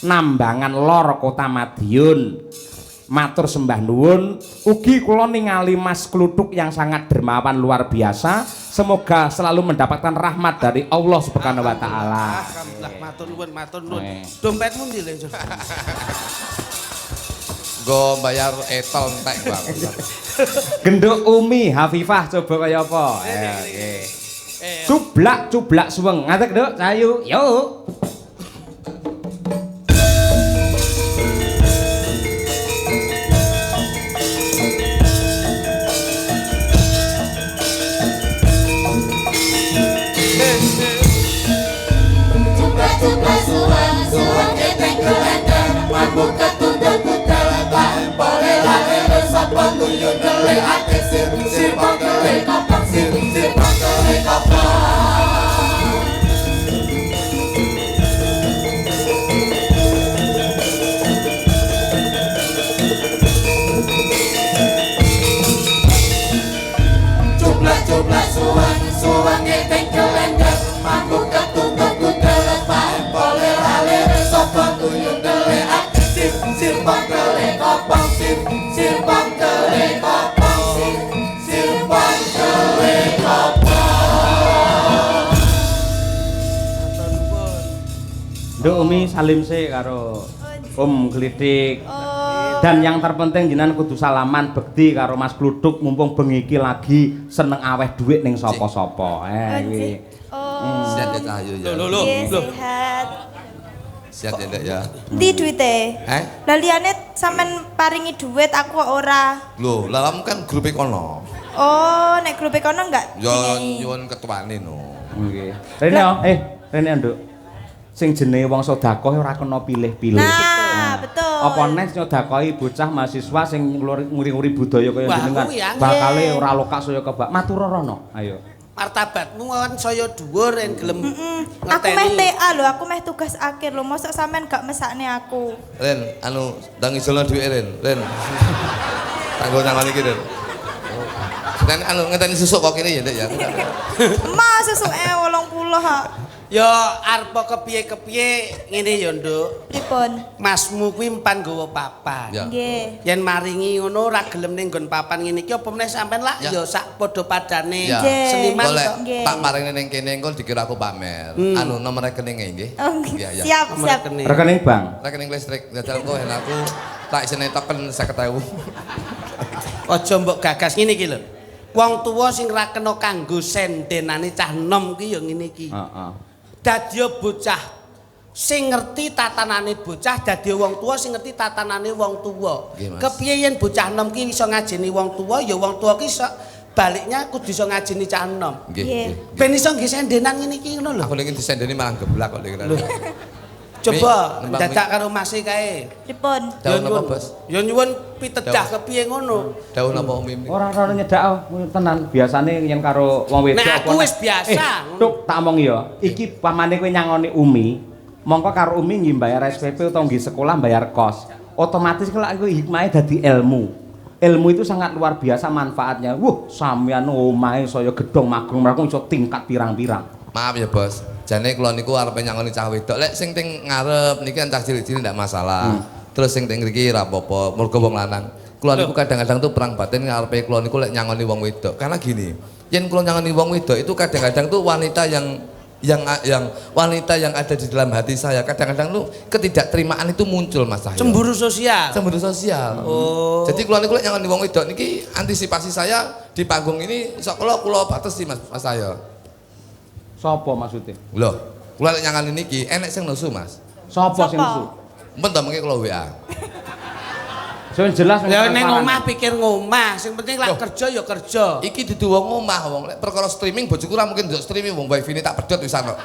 Nambangan Lor Kota Madiun. Matur sembah nuwun. Ugi kula ningali Mas Kluthuk yang sangat dermawan luar biasa. Semoga selalu mendapatkan rahmat dari Allah Subhanahu wa taala. Alhamdulillah, matur nuwun, matur nuwun. Dompetmu ndi, Le? Go bayar etol entek, Bang. Genduk Umi Hafifah coba kaya apa? Nggih. Cublak suweng. Ngatek, Nduk, sayu. Yuk. Cupla suwang gepeng kelender mabuk ketunduk kutelepak pole lalele sapa tuyun kele ati sir kele kapang sir kele kapang Cupla suwang gepeng kelender mabuk ketunduk kutelepak pole lalele sapa tuyun kele ati sir kele kapang sir kele kapang sir kele kapang. Matur nuwun. Nduk Umi salim sih karo Om Glidik. Dan yang terpenting jenengan kudu salaman bekti karo Mas Kluthuk mumpung bengi iki lagi seneng aweh dhuwit ning sapa-sapa. Kuwi. Sehat ya Cahyo ya. Lho. Sehat. Sehat ya Ndek ya. Ndi duwite? Lah liyane sampean paringi duit aku kok ora. Loh, lah kamu kan grup kono. Oh, nek grup kono enggak? Yo nyuwun ketuane no. Nggih. Rene Nduk. Sing jenenge wong sedekah ora kena pilih-pilih. Nah, betul. Apa nek nyodakohi bocah mahasiswa sing nguri-nguri budaya kaya Wah, jenengan kuwi angel. bakale ora lokak saya kebak. Matur rono. Ayo. Martabatmu kan saya dhuwur en gelem Aku meh TA lho, aku meh tugas akhir lho. Mosok sampean gak mesakne aku. Ren, ndang isolno dhuwit Ren. Tanggo nang iki Ren. Dan ngenteni susuk kok kene ya Ndek ya. Mas susuke 80 ha. Ya arep kepiye-kepiye ngene ya, Nduk. Pripun? Masmu kuwi empan nggawa papan. Ya. Nggih. Yen maringi ngono ora gelem ning nggon papan ngene iki apa meneh sampean lak ya sak padha padane Ya. seniman Boleh kok. Nggih. tak maringi ning kene engko dikira aku pamer. Nomor rekeninge nggih. Oh, Iya, iya. siap, Nomor siap. rekening. Rekening bank. Rekening listrik dadal engko hen aku tak isine token 50.000. Aja mbok gagas ngene iki lho. Wong tuwa sing ra kena kanggo sendenane cah enom ki ya ngene iki. Heeh. Dadi bocah sing ngerti tatanane bocah, dadi wong tuwa sing ngerti tatanane wong tuwa. Nggih, Mas. Kepiye yen bocah enom ki iso ngajeni wong tuwa, ya wong tuwa ki iso baliknya kudu iso ngajeni cah enom. Nggih. Nggih. nggih. Ben iso nggih sendenan ngene iki ngono lho. Aku ning disendeni malah geblak kok ning kene. Coba nembang dadak karo Mas e kae. Pripun? Daun apa, Bos? Ya nyuwun pitedah kepiye ngono. Daun apa Umi? Ora nyedak tenan. Biasane yen karo wong wedok Nek aku wis biasa. Tuk tak omong ya. Iki pamane kowe nyangoni Umi, mongko karo Umi nggih bayar SPP utawa nggih sekolah bayar kos. Otomatis kelak iku hikmahe dadi ilmu. Ilmu itu sangat luar biasa manfaatnya. Wuh, sampeyan omahe saya gedhong magung mraku iso tingkat pirang-pirang. Maaf ya Bos, jane kula niku arepe nyangoni cah wedok. Lek sing teng ngarep niki kan cah cilik-cilik ndak masalah. Terus sing teng mriki ra apa-apa, mergo wong lanang. Kula niku kadang-kadang tuh perang batin ngarepe kula niku lek nyangoni wong wedok. Karena gini, yen kula nyangoni wong wedok itu kadang-kadang tuh wanita yang wanita yang ada di dalam hati saya. Kadang-kadang tuh ketidakterimaan itu muncul Mas Cahyo. Cemburu sosial. Cemburu sosial. Oh. Jadi kula niku lek nyangoni wong wedok niki antisipasi saya di panggung ini iso kula batesi Mas Cahyo. Sopo maksudnya? Loh, kula lek nyangani niki enek sing nesu, Mas. Sopo sing nesu? Mun ta mengke kula WA. Sing jelas Ya ning omah pikir ngomah, sing penting lak Loh. kerja ya kerja. Iki dudu wong omah wong lek perkara streaming bojoku ora mungkin ndelok streaming wong wifi-ne tak pedhot wisan kok.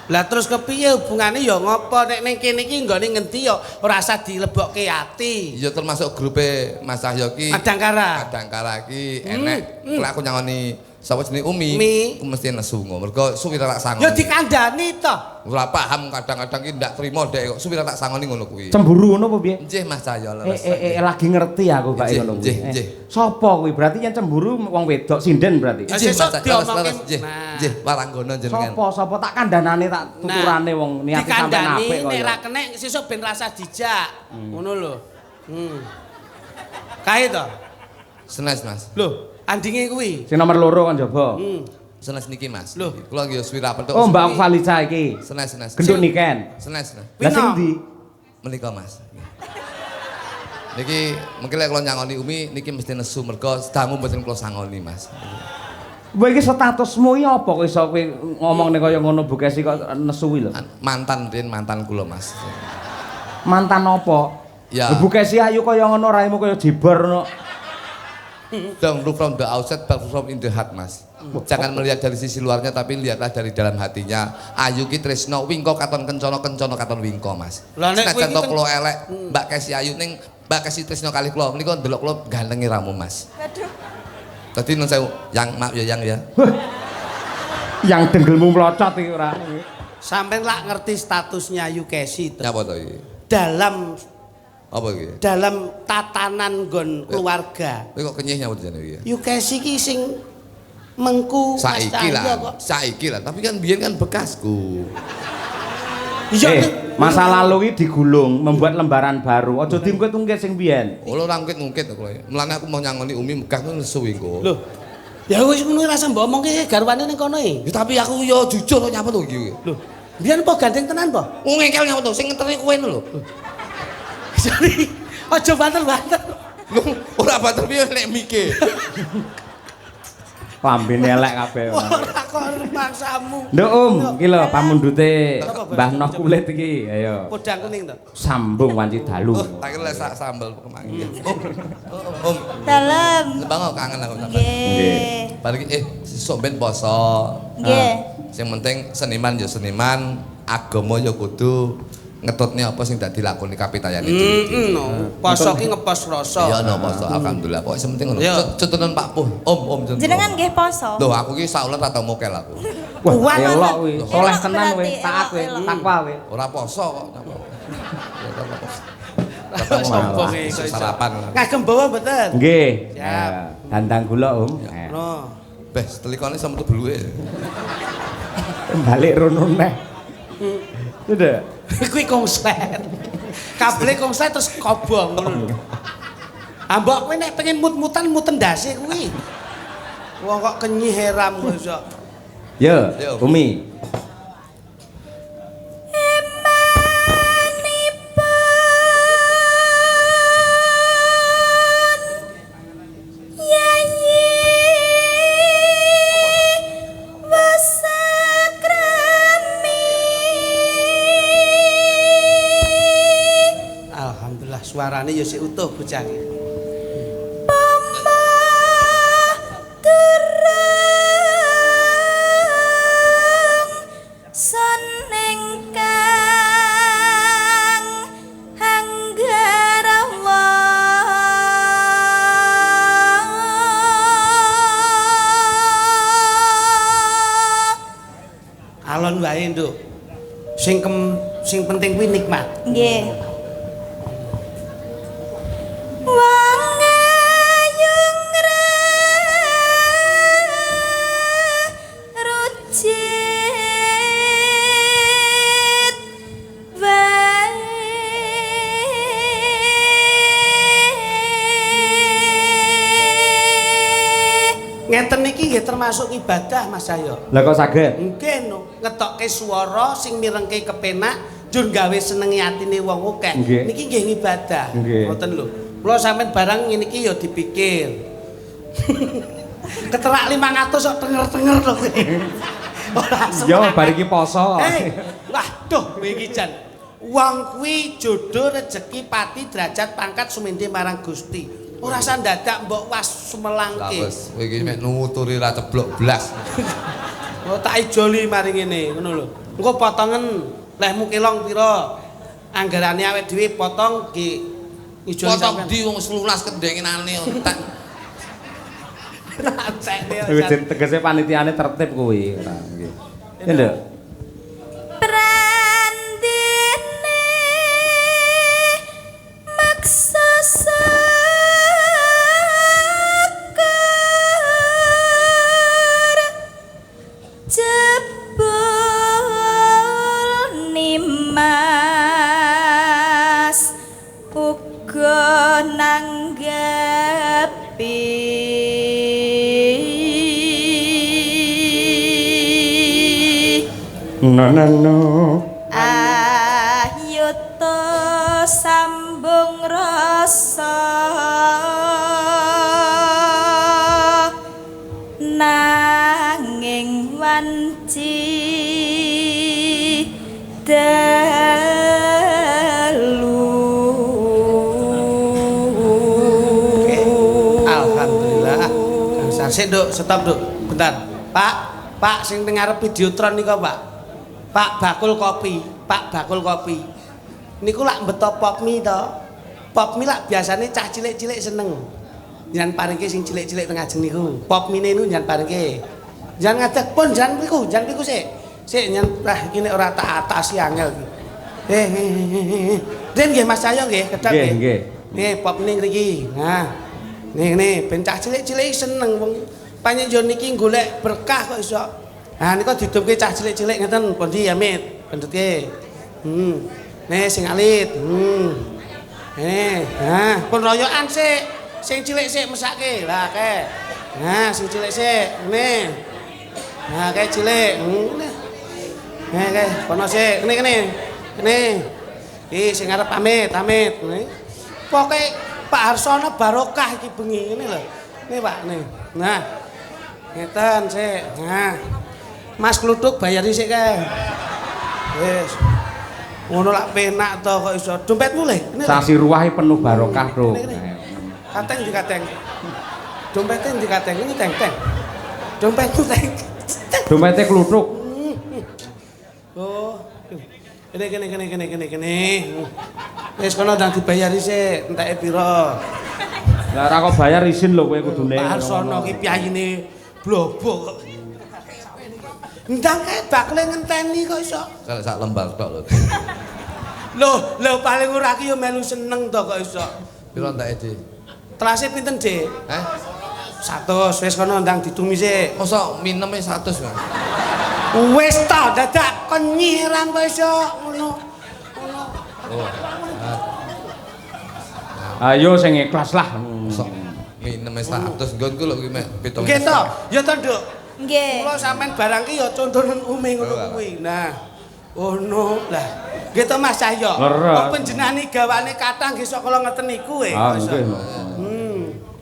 Lah terus kepiye hubungane ya ngopo nek ning kene iki nggone ngendi ya ora usah dilebokke ati. Ya termasuk grupe Mas Cahyo ki. Adangkara. Adangkara ki enek. Lek aku nyangoni sapa jenenge Umi, ku mesti nesu ngono. Mergo suwira tak sangoni. Ya dikandani to. Ora paham kadang-kadang ki ndak trimo dek kok suwira tak sangoni ngono kuwi. Cemburu ngono apa piye? Nggih Mas Cahyo leres. Lagi ngerti aku Pak ngono kuwi. Nggih. Sapa kuwi? Berarti yen cemburu wong wedok sinden berarti. Nggih Mas Cahyo leres. Nah. Nggih, waranggono jenengan. Sapa tak kandhanane tak tuturane wong niate sampean apik kok. Nek ra kenek sesuk ben rasa dijak. Ngono lho. Kae to. Senes Mas. Lho, andinge kuwi. Sing nomor 2 kan jaba. Senes niki Mas. Loh. Kula nggih swira petuk. Oh, Mbak Valisa iki. Senes. Genduk niken. Senes. Lah sing ndi? Menika Mas. Niki mengki lek kula nyangoni Umi niki mesti nesu mergo sedangu mboten kula sangoni Mas. Kowe iki statusmu iki apa kok iso kowe ngomongne kaya ngono Bukesi kok nesu kuwi lho. Mantan kula Mas. Mantan apa? Ya. Bukesi ayu kaya ngono raimu kaya jibor ngono. Don't look from the outside but from in the heart Mas. Jangan melihat dari sisi luarnya tapi lihatlah dari dalam hatinya. Ayu ki tresno wingko katon kencana katon wingko Mas. Senajan to kula elek Mbak Kesi Ayu ning Mbak Kesi tresno kalih kula menika ndelok kula ganteng iramu Mas. Aduh. Dadi nun sewu, yang maaf ya yang ya. Yang denggelmu mlocot iki ora. Sampeyan lak ngerti statusnya Yukesi to. Nyapa to iki? Dalam Apa iki? dalam tatanan nggon keluarga. Kowe kok kenyih nyapa jenenge iki? Yukesi ki sing mengku Saiki lah, tapi kan biyen kan bekasku. Masa lalu iki digulung membuat lembaran baru. Aja diungkit-ungkit sing biyen. Oh, ora ngungkit kula. Mulane aku mau nyangoni Umi megah ku nesu engko. Lho. Ya wis ngono rasa mbok omongke garwane ning kono iki. Ya tapi aku yo jujur kok nyapa to iki. Lho. Biyen po gandeng tenan po? Ngengkel nyapa to sing ngeteri kowe lho. Sorry. Aja banter-banter. Lho, ora bater piye nek mike. Lambene elek kabeh. Ora kok maksamu. Nduk iki lho pamundhute Mbah Noh Kulit iki. Ayo. Podang kuning to. Sambung wanci dalu. Tak kira sak sambel kemangi. Om. Dalam. Bang kangen aku sampean. Nggih. Balik sesuk ben poso. Nggih. Sing penting seniman ya seniman, agama ya kudu ngetutne apa sing dak dilakoni kapitayan itu. Poso ki ngepos rasa. Ya no poso alhamdulillah. Pokoke sing penting ngono. Cetunen Pak Puh. Om jenengan. Jenengan nggih poso. Lho aku ki saulen ra tau mokel aku. Wah, elok kuwi. Soleh Elok tenan kowe, berarti, taat kowe, elok. takwa kowe. Ora poso kok. Sombong iki. Sarapan. Ngagem bawa mboten? Nggih. Siap. Dandang gula, No. Bes telikane sama bluke. Balik rono neh. Sudah. Kuwi konslet. Kabel konslet terus kobong ngono lho. Ambok kowe nek pengen mut-mutan muten ndase kuwi. Wong kok kenyih heram kok. Yo, Umi. Alhamdulillah suarane ya sik utuh bocah iki. Alon wae, Nduk. Sing penting kuwi nikmat. Nggih. Ngeten iki nggih termasuk ibadah Mas Ayo. Lah kok saged? Mungkin ngetokke swara sing mirengke kepenak njur gawe senengi atine wong akeh. Niki nggih ibadah. Ngoten lho. Kula sampean barang ngene iki ya dipikir. Keterak 500 kok tenger-tenger to kowe. Ora Yo bar iki poso. Waduh kowe iki jan. Wong kuwi jodoh rezeki pati derajat pangkat sumende marang Gusti. Ora usah dadak mbok was sumelangke. Wis kowe iki mek nuturi ra ceblok blas. Oh tak ijoli mari ngene, ngono lho. Engko potongen lehmu kilong pira? Anggarane awake dhewe potong ki ijoli Potong sampean. di wong 11 kendengenane entek. Rantekne. Wis tegese panitiane tertib kuwi. Ora nggih. Ya Nduk. Prandene maksa jebul nimas uga nanggepi ayo to sambung rasa nanging wanci dalu. Alhamdulillah. Sik Nduk, stop Nduk. Bentar. Pak, sing teng ngarep Videotron niku Pak. Pak bakul kopi, Pak bakul kopi. Niku lak beto pop mie to. Pop mie lak biasane cah cilik-cilik seneng. Jangan paringke sing cilik-cilik teng ajeng niku. Pop mie niku jangan paringke. Jangan ngadeg pun jangan priku sik. Sik nyen iki nek ora tak atasi angel iki. Den nggih Mas Cahyo nggih, kedap nggih. Nggih. Nih pop mie ngriki. Nah. Nih ben cah cilik-cilik seneng wong panjenengan niki golek berkah kok iso. Nah niku didumke cah cilik-cilik ngeten pundi Amit, pendhetke. Nih sing alit. Nah, pun royokan sik. Sing cilik sik mesake. Lah kae. Nah, sing cilik sik. Nih. Nah, kae cilik. Nih kae kono sik. Kene. Iki sing arep Amit. Nih. Pokoke Pak Harsono barokah iki bengi ngene lho. Nih Pak, nih. Nah. Ngeten sik. Nah. Mas Kluthuk bayar sik kae. Wis. Ngono lak penak to kok iso. Dompet mulih. Sasi ruwahe penuh barokah, Bro. Kateng di kateng. Dompetnya di kateng ini teng. Dompetku teng. Dompete Kluthuk. Oh. Kene. Wis kono ndang dibayari sik, enteke pira. Lah ora kok bayar izin lho kowe kudune. Pak Harsono ki piyayine blobok. Ndang kae bakle ngenteni kok iso. Sak lembar tok lho. Lho paling ora ki yo melu seneng to kok iso. Pira enteke, Dik? Telase pinten, Dik? 100 wis kono ndang ditumi sik. Mosok mineme 100 kan? Wis to dadak kenyiran kok iso ngono. Ayo sing ikhlas lah. Mosok mineme 100 nggonku lho ki mek 7. Nggih to, ya to, Nduk. Nggih. Kula sampean barang ki ya contonen umi ngono kuwi. Nah. Ono lah. Nggih to Mas Cahyo. Kok panjenengane gawane kathah nggih sok kala ngeten niku e. Ah nggih.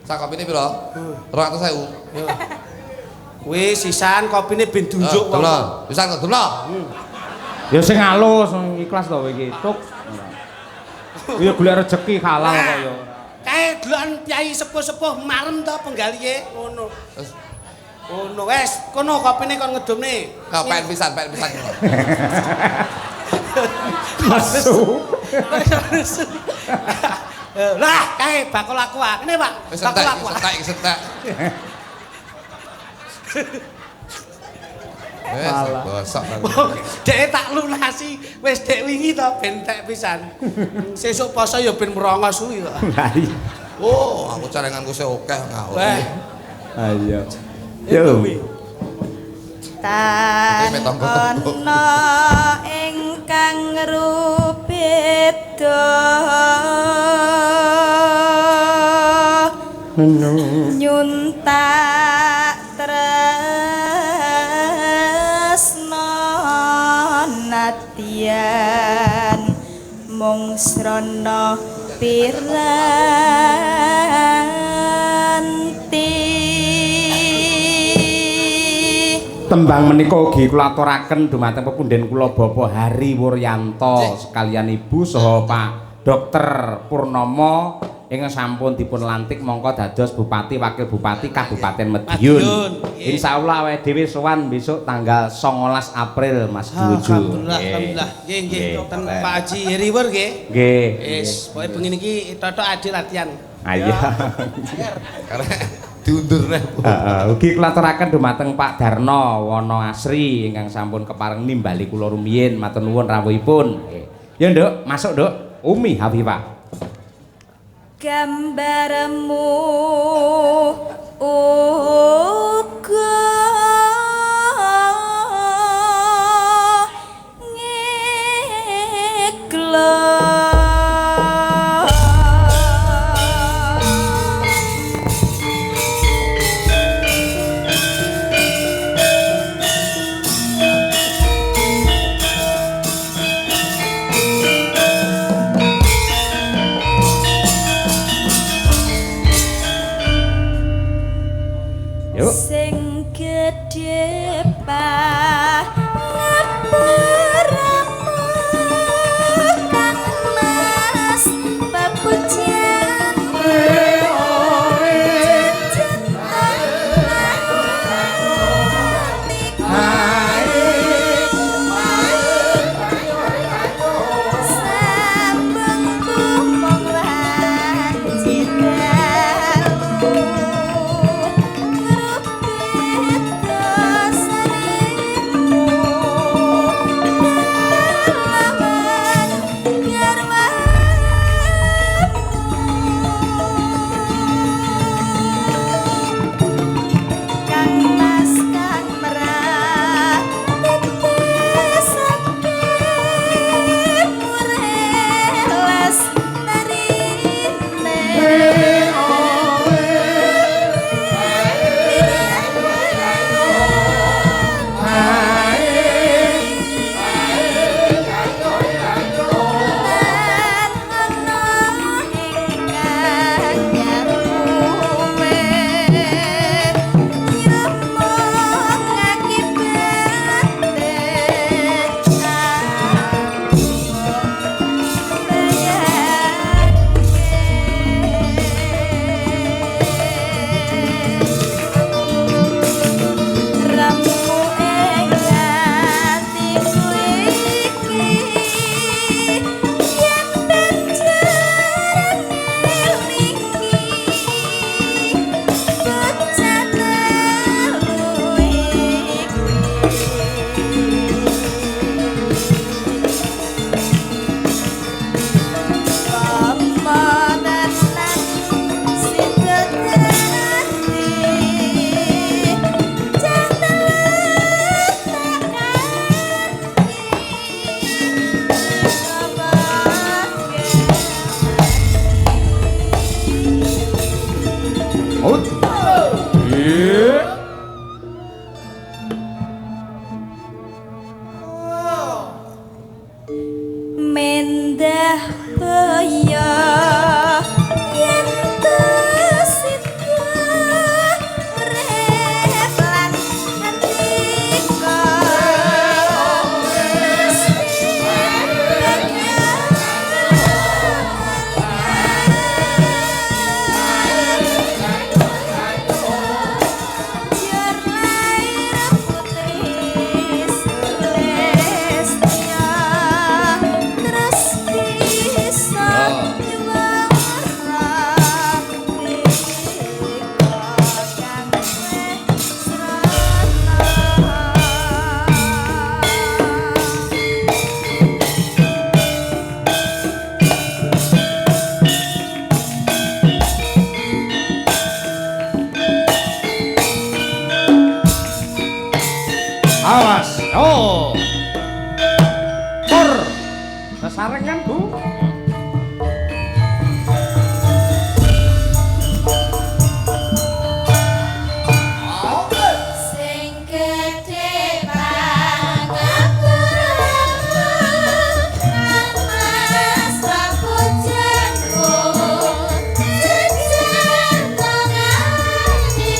Sak kopine pira? 200.000. Kuwi sisan kopine ben dunjuk wong. Demlo. Pisan kok demlo. Ya sing alus, sing ikhlas to kowe iki. Tuk. Ya golek rezeki halal kok ya. Kae deloken piyai sepuh-sepuh marem to penggalihe ngono. Ngono wes, kono kopine kon ngedumne. Kapan pisan. Masuk. Lah, kae bakul aku ah. Kene, Pak. Bakul aku. Sentek. Wes, bosok kan. Dek tak lunasi wis dek wingi to ben entek pisan. Sesuk poso ya ben merongos kuwi kok. Lah iya. Oh, aku carenganku sik akeh ngawur. Wah. Ayo. Yo. Tan ana ingkang rubeda nyuntak tresna nadyan mung srana piranti. Tembang menika ugi kula aturaken dumateng pepundhen kula Bapak Hari Wuryanto sekalian Ibu saha Pak Dokter Purnomo ingkang sampun dipun lantik mongko dados Bupati Wakil Bupati Kabupaten Madiun. Insyaallah awake dhewe sowan besok tanggal 19 April Mas Duju. Alhamdulillah. Nggih, ten Pak Haji Heriwur nggih. Nggih. Wis, pokoke bengi niki totok adil latihan. Ayo. diundur neh. Ugi kula aturaken dumateng Pak Darno Wono Asri ingkang sampun kepareng nimbali kula rumiyin matur nuwun rawuhipun. Ya Nduk, masuk Nduk. Umi Hafifah. Gambarmu uga sing gedhe ngapuramu kang mas papujian mendah boyo yen tesita urip lan andika Awas. Oh. Pur. Sesarengan, Bu. Sing gedhe pangapuramu kang mas papujanku jajan tanganiku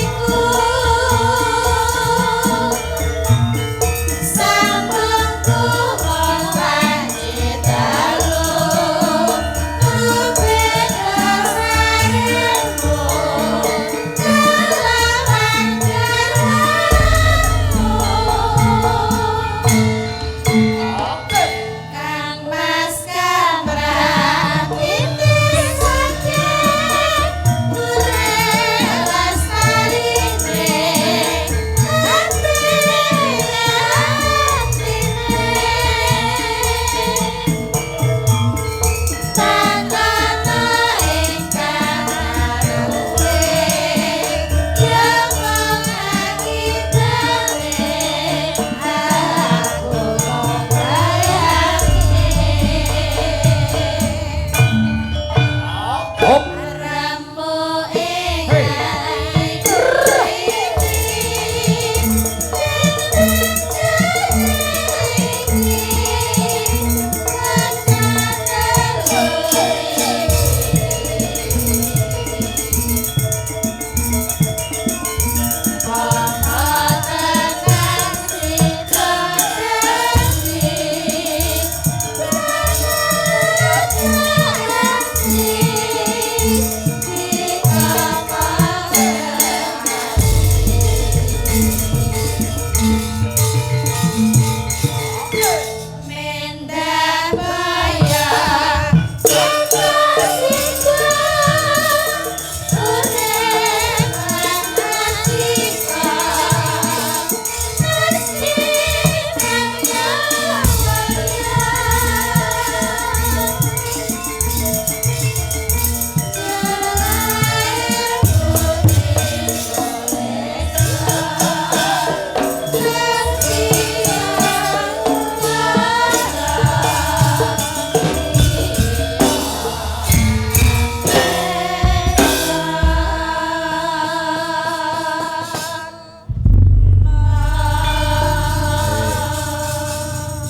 sampun tuwa lanjut dalu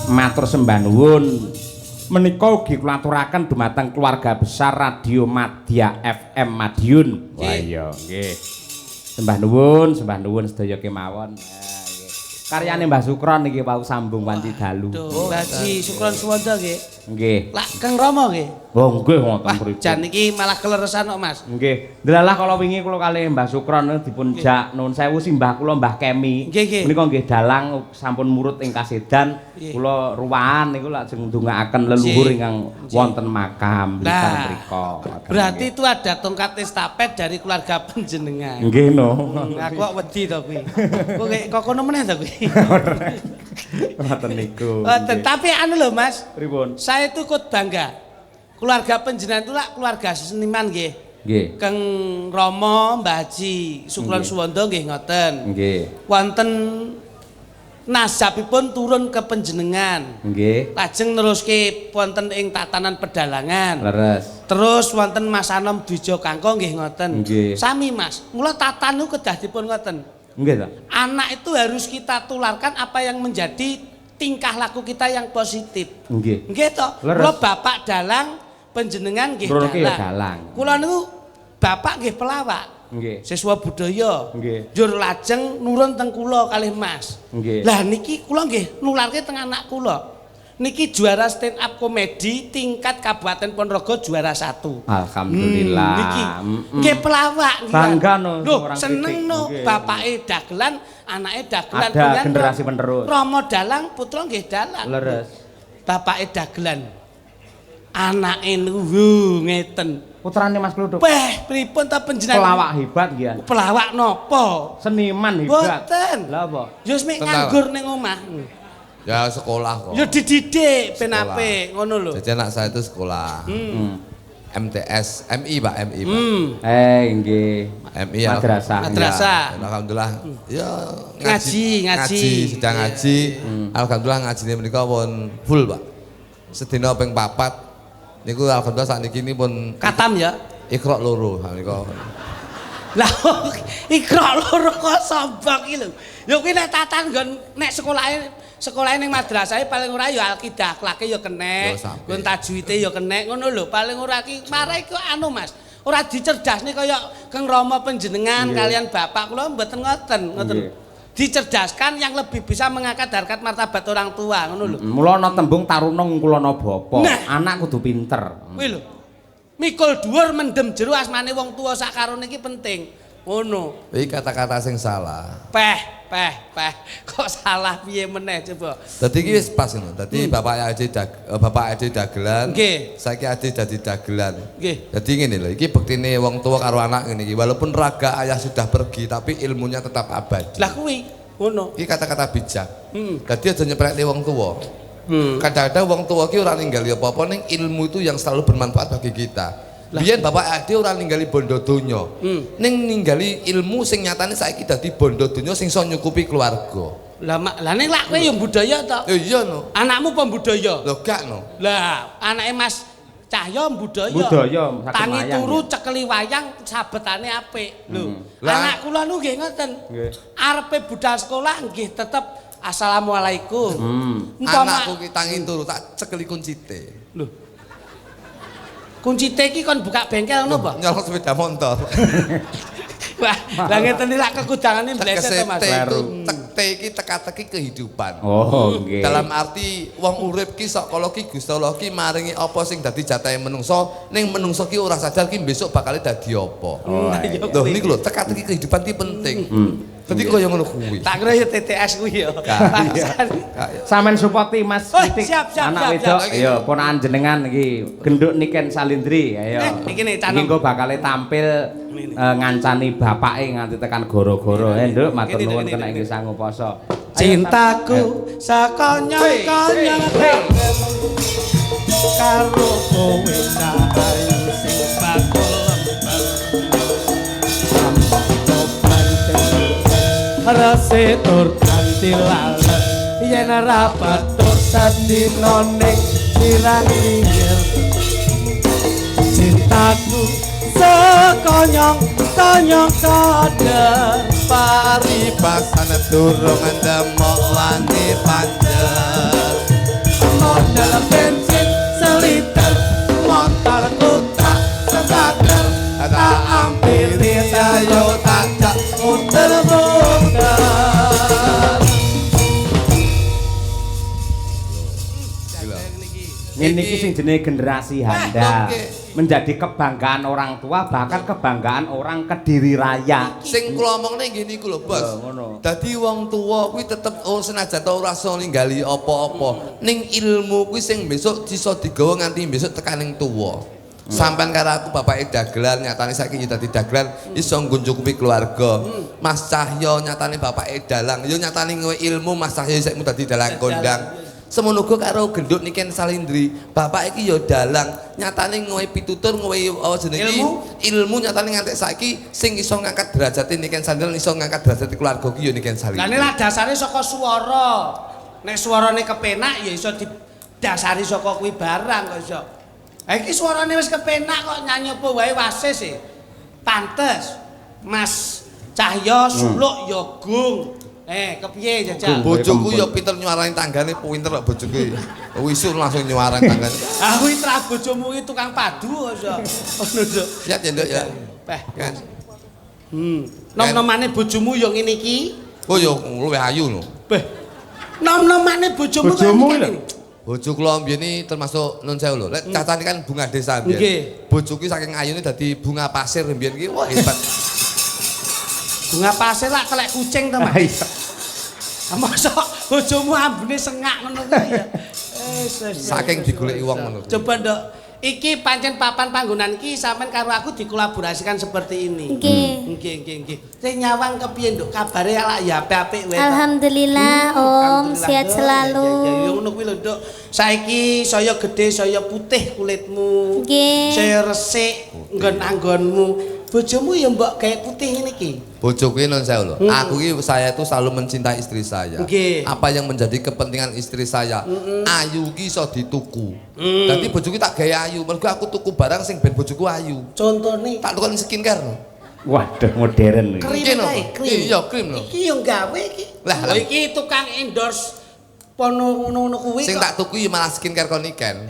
matur sembah nuwun. Menika ugi kula aturaken dumateng keluarga besar Radio Madya FM Madiun. Wah iya nggih. Sembah nuwun sedaya kemawon. Karyane Mbah Sukron niki wau sambung wanci dalu. Duh, Haji Sukron Suwanda nggih. Nggih. Lak Kang Rama nggih. Oh nggih wonten mriku. Jan iki malah keleresan kok Mas. Nggih. Delalah kala wingi kula kalih Mbah Sukron dipun jak nuwun sewu simbah kula Mbah Kemi. Nggih. Menika nggih dalang sampun murut ing kasedan. Kula ruwahan niku lajeng ndongaaken leluhur ingkang wonten makam lisan mriku. Berarti itu ada tongkat estafet dari keluarga panjenengan. Nggih no. Aku kok wedi to kuwi. Kok kono meneh to kuwi. Ngoten niku. Ngoten, tapi anu lho Mas. Pripun? Saya itu ikut bangga. Keluarga panjenengan itu lah keluarga seniman nggih. Nggih. Kang Rama, Mbah Haji Sukron Suwanda nggih ngoten. Nggih. Wonten nasabipun turun ke panjenengan. Nggih. Lajeng neruske wonten ing tatanan pedalangan. Leres. Terus wonten Mas Anom Dwija Kangko nggih ngoten. Nggih. Sami Mas. Mula tatan niku kedah dipun ngoten. Nggih ta? Anak itu harus kita tularkan apa yang menjadi tingkah laku kita yang positif. Nggih. Nggih to. Leres. Kula bapak dalang, panjenengan nggih Kula niki ya dalang. dalang. Kula niku bapak nggih pelawak. Nggih. Siswa budaya. Nggih. Njur lajeng nurun teng kula kalih Mas. Nggih. Lah niki kula nggih nularke teng anak kula. Niki juara stand up komedi tingkat Kabupaten Ponorogo juara 1. Alhamdulillah. Niki nggih pelawak nggih. Bangga no Loh, orang seneng kritik. no Nggih. bapake dagelan, anake dagelan. Ada Kemudian generasi penerus. Rama dalang, putra nggih dalang. Leres. Bapake dagelan. Anake niku ngeten. Putrane Mas Kluduk. Weh, pripun ta panjenengan? Pelawak hebat nggih. Pelawak napa? Seniman hebat. Boten. Lah apa? Ya wis mek Tenang. nganggur ning omah. Ya sekolah kok. Ya dididik ben Sekolah. apik, ngono lho. Jadi anak saya itu sekolah. MTS, MI Pak, MI Pak. Nggih. MI Madrasah. Madrasah. Ya, alhamdulillah. Ya Ngaji. sedang ngaji. Alhamdulillah ngajine menika pun full, Pak. Sedina ping 4. Niku alhamdulillah sakniki pun Katam ya. Iqra loro menika. Lah ikra loro kok sombong iki lho. Ya kuwi nek tatan nggon nek sekolahe ning madrasahe paling ora ya alkidah akhlake ya kenek. Ya, sampe. Nggon tajwite ya kenek ngono lho. Paling ora ki marai ku anu Mas. Ora dicerdasne kaya Kang Rama panjenengan kalian bapak kula mboten ngoten. Nggih. Dicerdaskan yang lebih bisa mengangkat harkat martabat orang tua ngono lho. Mula ana tembung taruna ngkulana bapa. Nah. Anak kudu pinter. Kuwi lho. Mikul dhuwur mendem jero asmane wong tuwa sak karone iki penting. Ngono. Iki kata-kata sing salah. Peh. Kok salah piye meneh coba. Dadi iki wis pas ngono. Dadi bapak Ade dagelan. Nggih. Saiki Ade dadi dagelan. Nggih. Jadi ngene lho, iki bektine wong tua karo anak ngene iki. Walaupun raga ayah sudah pergi, tapi ilmunya tetap abadi. Lah kuwi ngono. Iki kata-kata bijak. Dadi aja nyeprekne wong tua. Hmm. Kadang-kadang wong tua ki ora ninggali apa-apa ning ilmu itu yang selalu bermanfaat bagi kita. Biyen bapak Ade ora ninggali bondo donya. Ning ninggali ilmu sing nyatane saiki dadi bondo donya sing iso nyukupi keluarga. Lah ning lak kowe ya budaya to. Iya no. Anakmu pembudaya. Lho gak no. Lah anake Mas Cahya budaya. Budaya, saged Tangi wayang, turu ya. cekeli wayang sabetane apik. Lho. Lah- Anak kula nu nggih ngoten. Nggih. Arepe budal sekolah nggih tetep assalamualaikum. Anakku ki tangi turu tak cekeli kuncite. Lho. Kuncite iki kon buka bengkel ngono apa? Nyolong sepeda motor. Wah, lah ngeten iki lak kekudangane bleset to Mas. Tekes Baru. T iki teka-teki kehidupan. Oh, nggih. Dalam arti wong urip ki sok kala ki Gusti Allah ki maringi apa sing dadi jatahe menungso, ning menungso ki ora sadar ki besok bakal dadi apa. Lho niku lho teka-teki kehidupan ki penting. Dadi koyo ngono kuwi. Tak kira ya TTS kuwi ya. Bangsan. Sampeyan supporti Mas Oh, Titik. siap, Anak siap. wedok. Ayo ponakan jenengan iki genduk Niken Salindri. Ayo. Iki nih canom. Engko bakal tampil ngancani bapake nganti tekan goro-goro. Nduk matur nuwun kena ing sangu poso. Cintaku sakonyong-konyong karo kowe ayu sing bakul lempeng rase tur kanthi lalet yen rapat tur sadina ning pirang-pirang cintaku sekonyong-konyong kadang Paribasan durung ndemok wani panjang. dalam bensin seliter motorku tak sebater tak ampiri ayo tak muter-muter. Ini sing jenenge generasi handal. Menjadi kebanggaan orang tua, bahkan kebanggaan orang Kediri Raya. Sing kula omongne nggih niku lho, Bos. Dadi wong tuwa kuwi tetep senajan ta ora iso ninggali apa-apa. Ning ilmu kuwi sing besok iso digawa nganti besok tekaning tuwa. Sampeyan karo aku bapake dagelan, nyatane saiki yo dadi dagelan iso ngunjukupi keluarga. Mas Cahyo nyatane bapake dalang, yo nyatane ngowe ilmu Mas Cahyo isih dadi dalang kondang. Semono uga karo gendut Niken Salindri, bapak iki ya dalang, nyatane ngowe pitutur ngowe jenenge ilmu nyatane ngantek saiki sing iso ngangkat derajate Niken Salindri, iso ngangkat derajate keluarga ki ya Niken Salindri. Lah nek dasare saka swara. Nek swarane kepenak ya iso didasari saka kuwi barang kok iso. Ha iki swarane wis kepenak kok nyanyi apa wae wasis e. Pantes. Mas Cahyo suluk ya gung. Kepiye Jajal? Bojoku ya pinter nyuarani tanggane, pinter kok bojoku. Wisu langsung nyuarani tanggane. Ah kuwi tra bojomu iki tukang padu kok. Ngono Nduk. Siap ya Nduk ya. Peh. Nom-nomane bojomu ya ngene iki. Oh ya luwih ayu lho. Beh. Nom-nomane bojomu lho. Bojo kula mbiyen iki termasuk nun sewu lho. Lek cacane kan bunga desa mbiyen. Nggih. Bojoku saking ayune dadi bunga pasir mbiyen iki. Wah hebat. Bunga pasir lak telek kucing to, Mas. Masa bojomu ambune sengak ngono kuwi ya. Saking digoleki wong ngono. Coba Nduk, iki pancen papan panggonan iki sampean karo aku dikolaborasikan seperti ini. Nggih. Sing nyawang kepiye Nduk? Kabare lak ya apik-apik wae. Alhamdulillah Om, sehat selalu. Ya ngono kuwi lho Nduk. Saiki saya gedhe, saya putih kulitmu. Nggih. Saya resik nggon-anggonmu. Bojomu ya mbok gawe putih ngene iki. Bojoku non sewu lho. Aku iki saya itu selalu mencintai istri saya. Apa yang menjadi kepentingan istri saya? Ayu ki iso dituku. Dadi bojoku tak gawe ayu, mergo aku tuku barang sing ben bojoku ayu. Contone tak tukoni skincare. Waduh modern iki. Krim. Iya, krim lho. Iki yo gawe iki. Lah iki tukang endorse pono ngono kuwi. Sing tak tuku ya malah skincare kon Niken.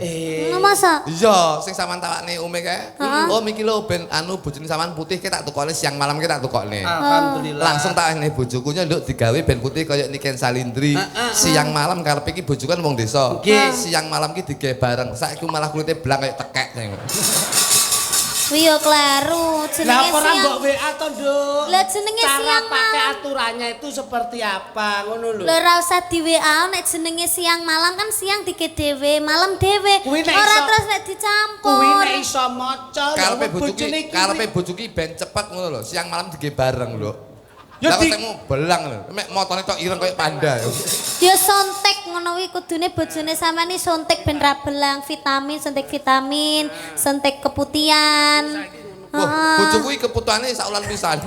Masa? Iya, sing sampean tawakne ume kae. Oh iki lho ben anu bojone sampean putih ke tak tukokne siang malam ke tak tukokne. Alhamdulillah. Langsung tak ene bojoku Nduk digawe ben putih kaya Niken Salindri. Siang malam karepe iki bojoku kan wong desa. Siang malam ki digawe bareng. Saiki malah kulite blang kaya tekek. Kuwi yo kleru, jenenge Lah ora siang. mbok WA to, Nduk. Lah jenenge Cara siang pakai malam. aturannya itu seperti apa ngono lho. Lho ora usah di WA nek jenenge siang malam kan siang dike dhewe, malam dhewe. Kuwi nek Ora iso- terus nek dicampur. Kuwi nek iso maca lho, Karepe bojone iki. karepe bojoku ben cepet ngono lho. Siang malam digawe bareng lho. Ya Lah di- ketemu belang lho. Mek motone tok ireng kaya panda. Ya sontek ngono kuwi kudune bojone sampean iki sontek ben ra belang, vitamin, suntik keputihan. Wah, bojoku iki keputuhane sak wulan pisan.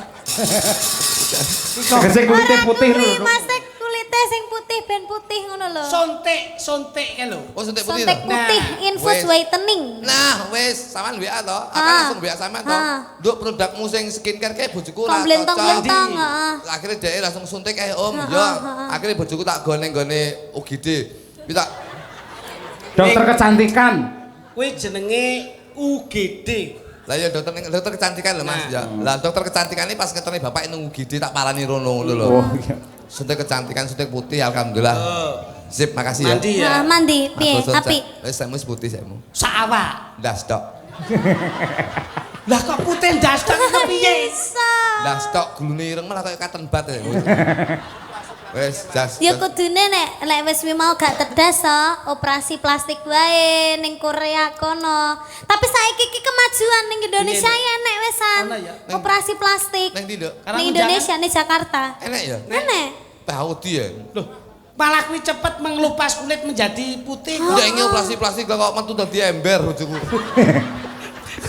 Tegese kulite putih lho. Mas kulite sing putih ben putih ngono lho. Sontek kae lho. Oh, suntik putih Sontek lho. putih, infus wes. whitening. Nah, wes sampean WA to. Aku Ah. langsung WA sampean to. Ah. Nduk produkmu sing skincare kae bojoku ora Komblentong-blentong, heeh. Akhirnya dia langsung suntik kayak Om, ya. Akhirnya bojoku tak gone-gone UGD. Kita Dokter kecantikan. Kuwi jenenge UGD. lah ya dokter kecantikan lho Mas ya. Lah dokter kecantikan ini pas ketemu bapak nang UGD tak parani rono ngono lho. Oh iya. Suntik kecantikan, suntik putih alhamdulillah. Sip, makasih ya. Mandi ya. Mandi piye? Api. Wis semu putih sekmu. Sawah. Ndas tok. Lah kok putih ndas tok kepiye? Bisa. Ndas tok gulune ireng malah kaya katen bat ya. Wes jas. Ya kudune nek wis mau gak tedas to, operasi plastik wae ning Korea kono. Tapi saiki iki kemajuan ning Indonesia ya nek wisan. Ana ya? Operasi plastik. Neng ndi, Nduk? Ning Indonesia ning Jakarta. Enek ya? Enek. Tahu dia. Loh, malah kuwi cepet mengelupas kulit menjadi putih. Udah ini operasi plastik kok metu dadi ember bojoku.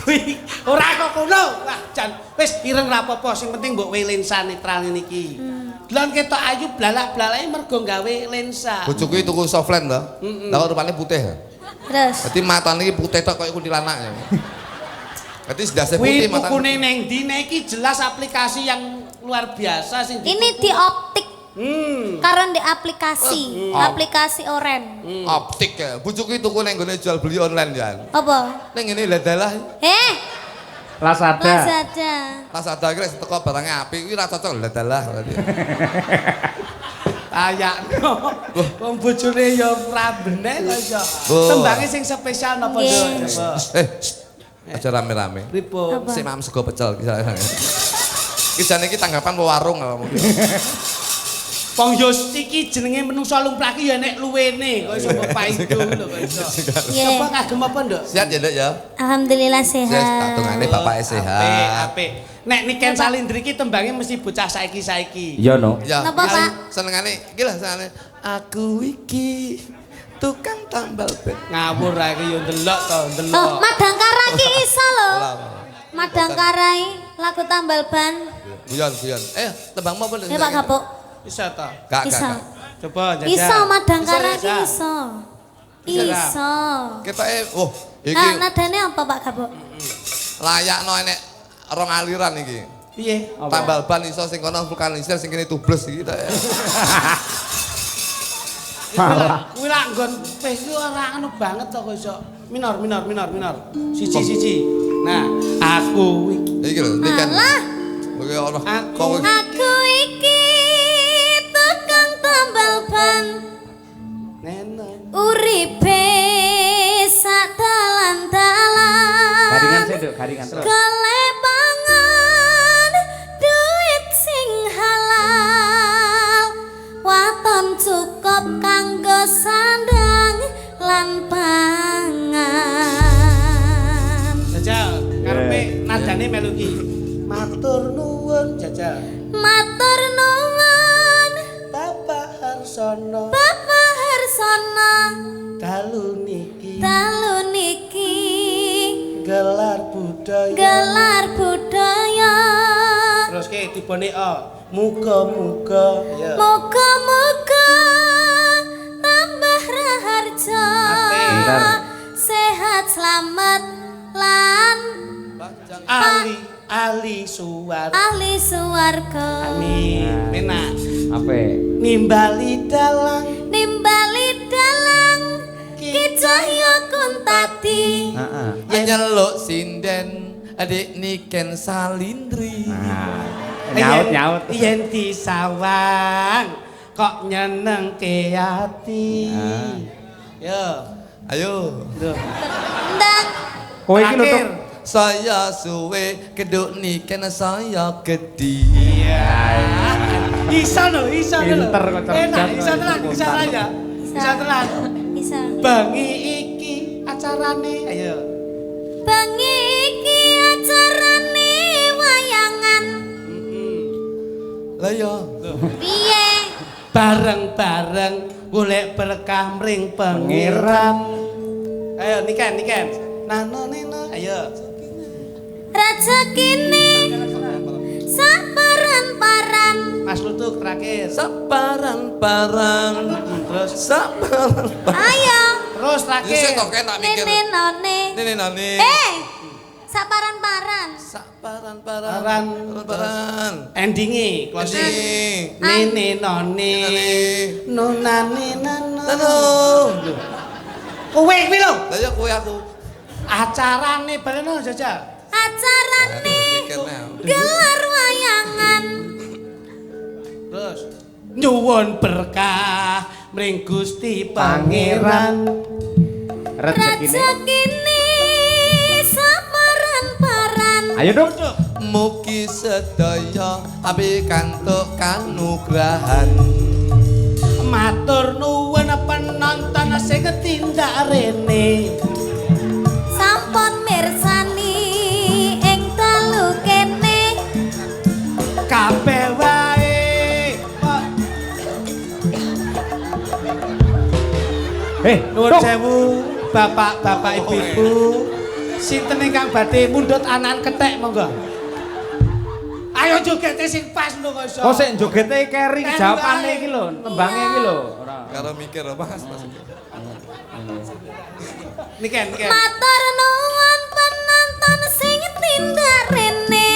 Kuwi ora kok kono. Wah, jan wis ireng ra apa-apa, sing penting mbok we lensa netral ngene iki. Delon ketok ayu blalak-blalake mergo gawe lensa. Bojoku iki tuku softland lho. Lah kok rupane putih. Terus. Dadi matane iki putih tok kaya kuntilanak ya. Dadi ndase Kuwi putih matane. tukune ning ndi nek iki jelas aplikasi yang luar biasa sing Ini di optik Karo ndek aplikasi, aplikasi oren. Optik ya. Bujuku tuku nang nggone jual beli online ya. Apa? Ning ngene ladalah. Lazada. Lazada. Lazada iki wis teko barangnya apik kuwi ra cocok ladalah berarti. Ayakno. Wong bojone ya rambene kok iso. Oh. Tembange sing spesial napa Nggih. Nduk? Coba. Aja rame-rame. Pripun? Apa? Sik mam sego pecel iki. Iki jane iki tanggapan warung mungkin. Wong yo iki jenenge menungso lumrah ki ya nek luwene kok iso mbok paidu lho kok iso. Nggih. Coba kagem apa, Nduk? Sehat ya, Nduk ya? Alhamdulillah Yes, sehat. patungane bapak Apik, sehat. apik. Nek Niken Salindri ki tembange mesti bocah saiki-saiki. Iya no. Ya. Napa, Pak? Senengane iki lah senengane. Aku iki tukang tambal ban. Ngawur ae ki yo ndelok to, Oh, ndelok. Madangkara ki iso lho. Madangkara lagu tambal ban. Guyon. Tembang apa lho? Ya Pak Gapuk. Iso to. Gak. Iso. Coba jajal. Iso Madangkara ki Jajal. iso. Bisa, Iso. Ketoke, iki Ah, nadane apa Pak Gapuk? layakno enek rong aliran iki. Piye? Tambal ban iso sing kono vulkanisir sing kene tubles iki ta. Kuwi lak nggon pes ku ora anu banget to kok iso. Minor. Siji. Nah, aku iki Iki lho, Niken. Alah. Oke, ora. Aku- Aku iki tukang tambal ban. nenek. Uripe sak dalan-dalan. Garingan sih, Duk, garingan terus. Kelepangan duit sing halal. Waton cukup kanggo sandang lan pangan. Jajal, karepe nadane melu ki. Matur nuwun jajal. Matur nuwun Bapak Harsono Bapak Harsono. dalu niki Dalu niki gelar budaya. gelar budaya. Terus ke tibane muga-muga ya. Moga-moga tambah raharja. Pinter. Sehat selamat lan Ali suwar. ahli suwarga. Amin. Penak. Apa? Nimbali dalang Nimbali dalang ki cahya kuntati. Heeh. Nyeluk sinden adik Niken Salindri. Nyaut. Yen disawang kok nyenengke ati. Yo. Ayo. Duh. Ndang Kowe iki lho, Tuk. Terakhir. Saya suwe keduk Niken saya gede. Iya. Iso lho. Pinter kok, cerdas Enak, kok, iso tenan, iso iso spontan. aja. Iso tenan. bisa. Bengi iki acarane ayo. Bengi iki acarane wayangan. Lah ya. Piye? Bareng-bareng golek berkah mring pangeran. Ayo Niken. Nano. Ayo. Rezekine saparan-paran. Mas Lutuk terakhir. Sabaran-baran. Terus Sabaran. Ayo. terus Iki sing terakhir. kok tak mikir. Nene none. Nene. Saparan-paran. Sabaran-baran. Sabaran. Endinge closing. Ini. Nene none. Nonane nano. Nano. Kowe kuwi lho. Lah ya kowe aku. Acarane bareno jajal. Acarane Mikirnya. gelar wayangan. Terus nyuwun berkah mring Gusti Pangeran. Rezekine. Rezekine saparan-paran. Ayo, Duk. Mugi sedaya api kantuk kanugrahan. Matur nuwun penonton sing tindak rene. Sampun mirsani ing dalu kene. Kabeh wae. Nuwun Duk. sewu bapak-bapak ibu-ibu. Sinten ingkang badhe mundhut anan kethek monggo. Ayo jogete sing pas lho kok iso. Kok sik jogete keri jawabane iki lho, tembange iki lho. Ora. Karo mikir Mas. Niken. Matur nuwun penonton sing tindak rene.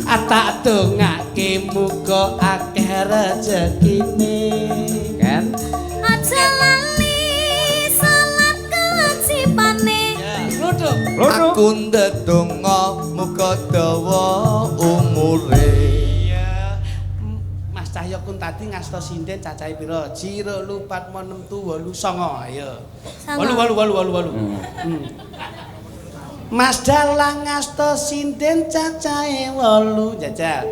Atak dongake nindakake muga akeh rezekine. Kan? Aja lali salat kewajibane. Luduk. Lho. Aku ndedonga muga dawa umure. Iya. Mas Cahyo kun tadi ngasta sinden cacahe pira? Jiro lupat monem tu 89. Ayo. 8. Mas Dalang ngasta sinden cacahe 8. Jajal.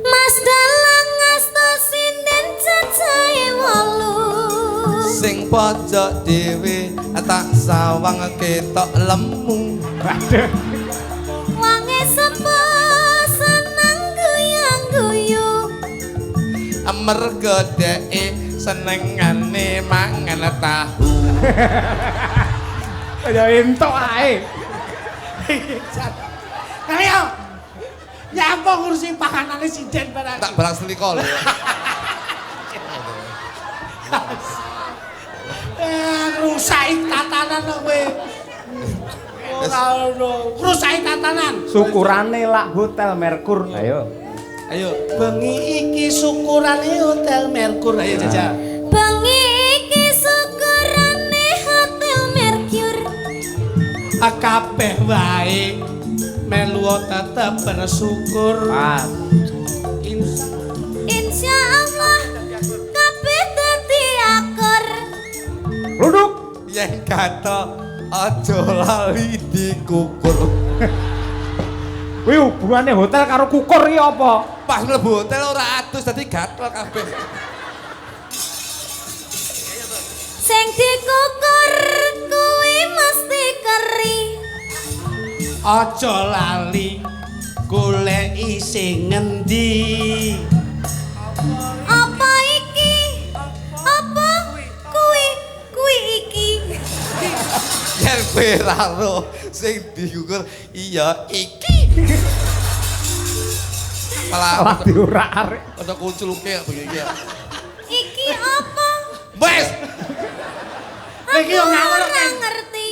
Mas Dalang ngasta sinden cacahe 8. Sing pojok dhewe tak sawang ketok lemu. Waduh. Wange sepuh seneng guyang-guyu. Mergo dheke senengane mangan tahu. Ya entuk ae. Ayo. Nyapa ngurusi panganane sinden barang. Tak barang selika lho. Rusaki tatanan kok kowe. Ora ono. Rusaki tatanan. Syukurane lak Hotel Merkur. Ayo. Ayo, bengi iki syukurane Hotel Merkur. Ayo jajal. Bengi iki syukurane Hotel Merkur. Kabeh wae melu tetep bersyukur. Pas. Insya Allah kabeh dadi akur. Luduk. Yen kata aja lali dikukur. Kuwi hubungane hotel karo kukur iki apa? Pas mlebu hotel ora adus dadi gatel kabeh. Sing dikukur kuwi mesti keri. Aja lali goleki sing ngendi. Apa iki? Apa kuwi? Kuwi iki. Yen kowe ra ro sing dikukur iya iki. Malah Malah diurak-arik. ada kunculuke begini ya. Iki apa? Wes, Iki yo ngono Ora kan. ngerti.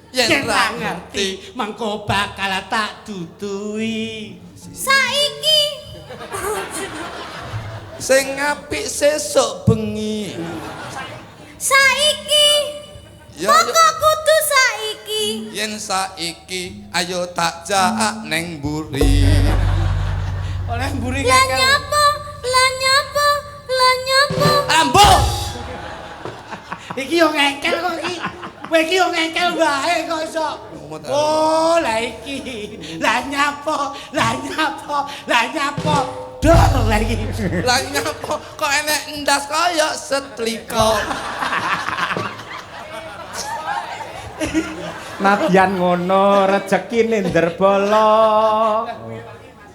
yen Yen ra ngerti mengko bakal tak dudui. Saiki. sing apik sesuk bengi. Saiki. Ya, Monggo kudu saiki. yen saiki ayo tak jak neng mburi. Oleh mburi Lah kekel. nyapa? Lah nyapa? Lah nyapa? Ambo, Iki yo ngengkel kok iki. Kowe iki yo ngengkel wae kok iso. Oh, lah iki. Lah nyapo? Lah nyapo? Lah nyapo? Dor lagi. lah nyapa kok enek ndas kaya setrika. Nadyan ngono rezekine nderbolo.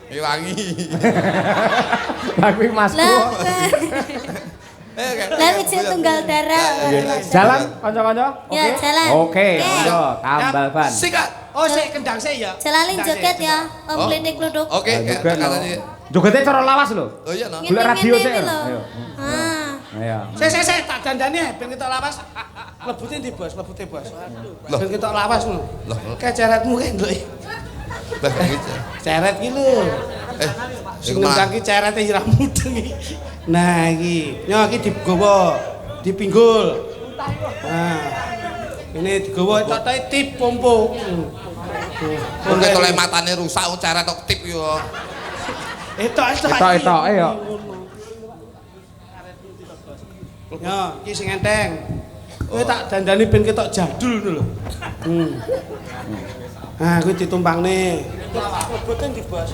Iwangi. Lah kuwi Masku. Lah wiji tunggal darah. Jalan kanca-kanca? Ya, jalan. Oke, Oke. ayo tambal ban. Sikat. Oh, sik kendang sik ya. Jalalin Kendang joget sik. ya, Om Oh. Klinik Luduk. Oke, Joget no. katanya. Jogetnya cara lawas lho. Oh iya no. Golek radio sik. lho. Ayo. Ah. Ayo. Sik tak dandane ben kita lawas. Lebute ndi, Bos? Lebute, Bos. Loh. Ben kita lawas lho. Loh. Kayak ceretmu kae nduk. Lah gitu. Ceret ki lho. Sing nendang ki cerete ira mudeng iki. Nah iki, yo iki digawa, dipinggul. Nah. Ini digawa tok-tok tip pompo. Oke, tole matane rusak wong cara tok tip yo. Etok-etok ayo. Ya, iki sing enteng. Kowe tak dandani ben ketok jadul ngono lho. Nah, kuwi ditumpangne. Leboten di Bos.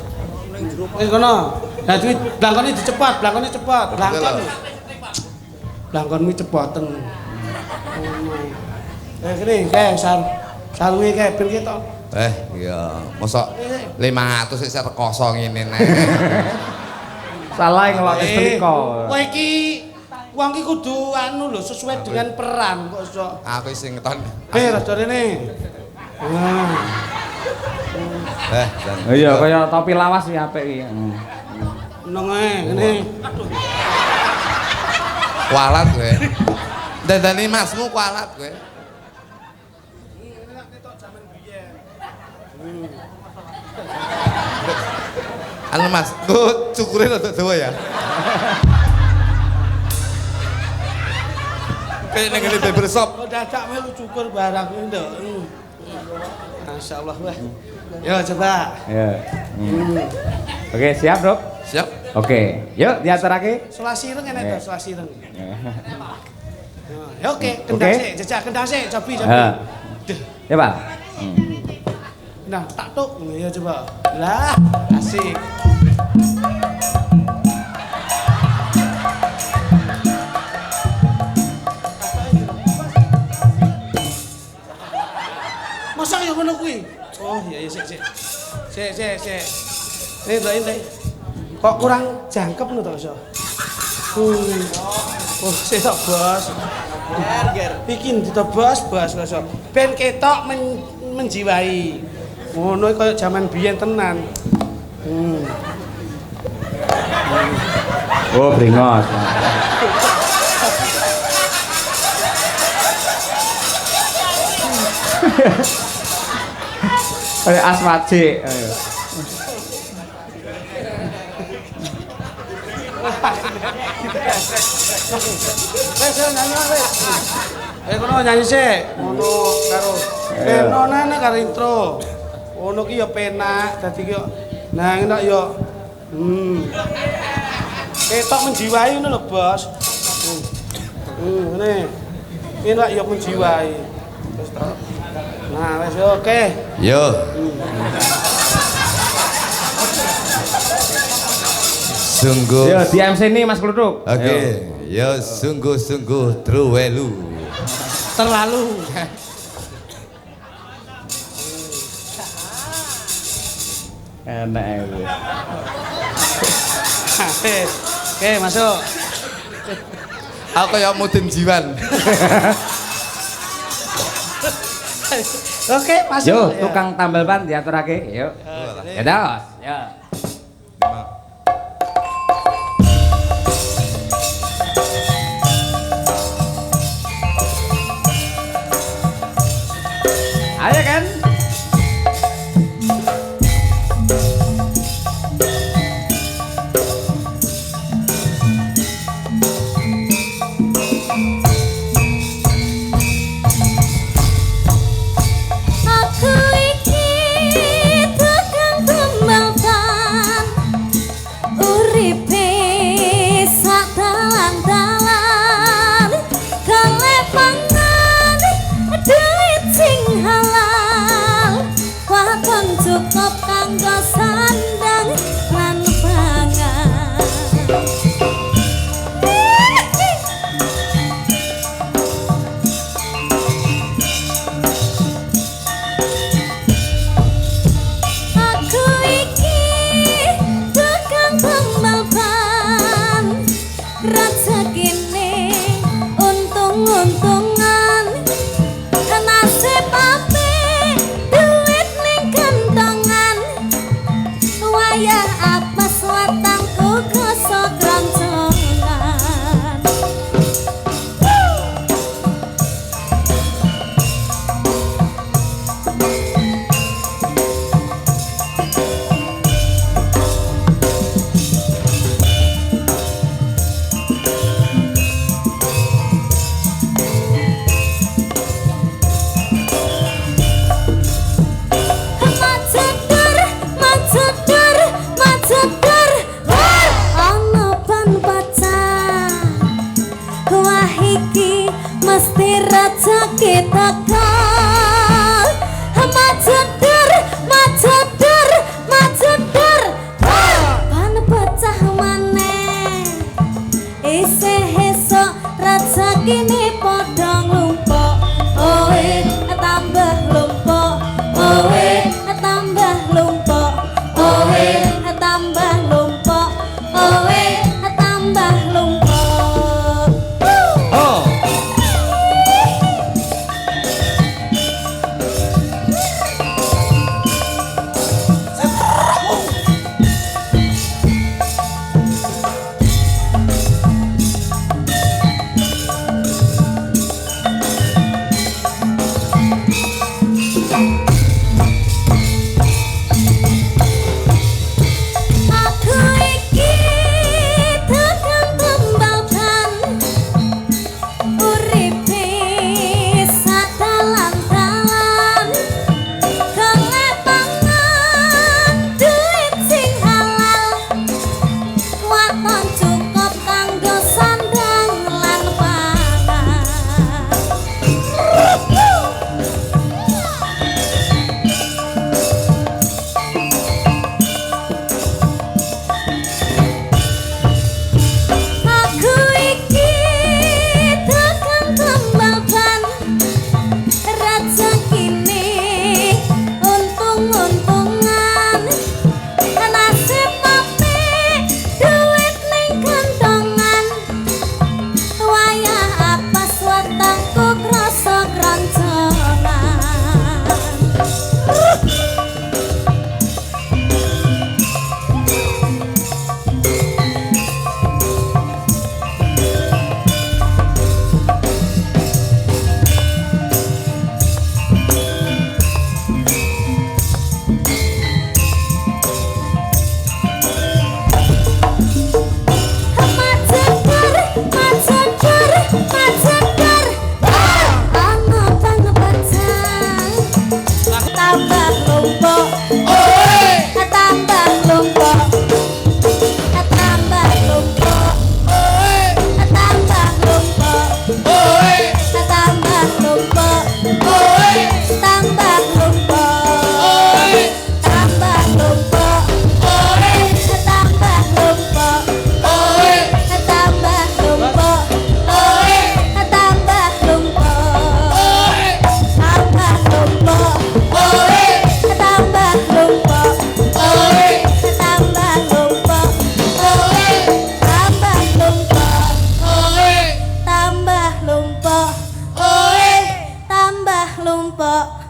Ning jero. Wis kono. Lah kuwi blangkone dicepot, blangkone cepot. Blangkon. Blangkon kuwi cepoten. Kene, sarunge kae ben ketok. Iya, mosok 500 sik rekoso ngene nek. Salah ngelok setrika. Kowe iki wong iki kudu anu lho sesuai dengan peran kok iso. Aku sing ngeton. Rada rene. Nah. Dan. Oh iya kaya topi lawas iki apik iki. Nong ae ngene. Kualat kowe. Dandani masmu kualat kowe. Anu Mas, ku cukurin rada dawa ya. Kayak ning ngene barbershop. Oh dadak melu cukur barang kuwi nduk. Masyaallah wah. Yo coba. Ya. Oke, siap, Dok? Siap. Oke, yuk diaturake. Selas ireng enak to, selas ireng. Ya. Ya oke, kendang sik, jejak kendang sik, cobi. Ya, Pak. Nah, tak tuk. Ya coba. Lah, asik. Masa ya ngono kuwi? Oh, iya sik. Sik. Ini. Kok kurang jangkep ngono to, So? Oh, sik tok, Bos. Ger. Iki ditebas, Bos. Ben ketok menjiwai. Ngono kaya jaman biyen tenan. Oh, bringos. Kayak aswaje. Ayo. Wes nyanyi wes. Kono nyanyi sik. Ngono karo penonane karo intro. Ngono ki ya penak, dadi ki nah enak ya. Ketok menjiwai ngono lho, Bos. Ngene. Enak ya menjiwai. Wes to. Nah, wes oke. Yo. Sungguh. Yo, di MC ini Mas Kluthuk. Oke. Yo sungguh-sungguh truwelu. Terlalu. Enak iki. Oke, masuk. Aku kayak mudin jiwan. Oke, masuk. Yo, Ya. tukang tambal ban diaturake. Yuk. Ya, Dos. Ya. Ayo kan? Aku iki tukang tambal ban, uripe sak dalan-dalan, golek pangan duit sing halal, wakon cukup kanggo sandang lan pangan. Aku iki tukang tambal ban, rezekine untung-untungan, nasib apik duit ning kantongan, wayah apes watangku gosok roncongan. Macedur, ana ban pacah. Wah iki mesti rezeki teko. Macedur, ban pecah maneh. Isih esuk rezekine padha nglumpuk. Owe tambah lumpuk. Owe tambah lumpuk. Owe tambah lumpuk. Owe tambah lumpuk. Oh.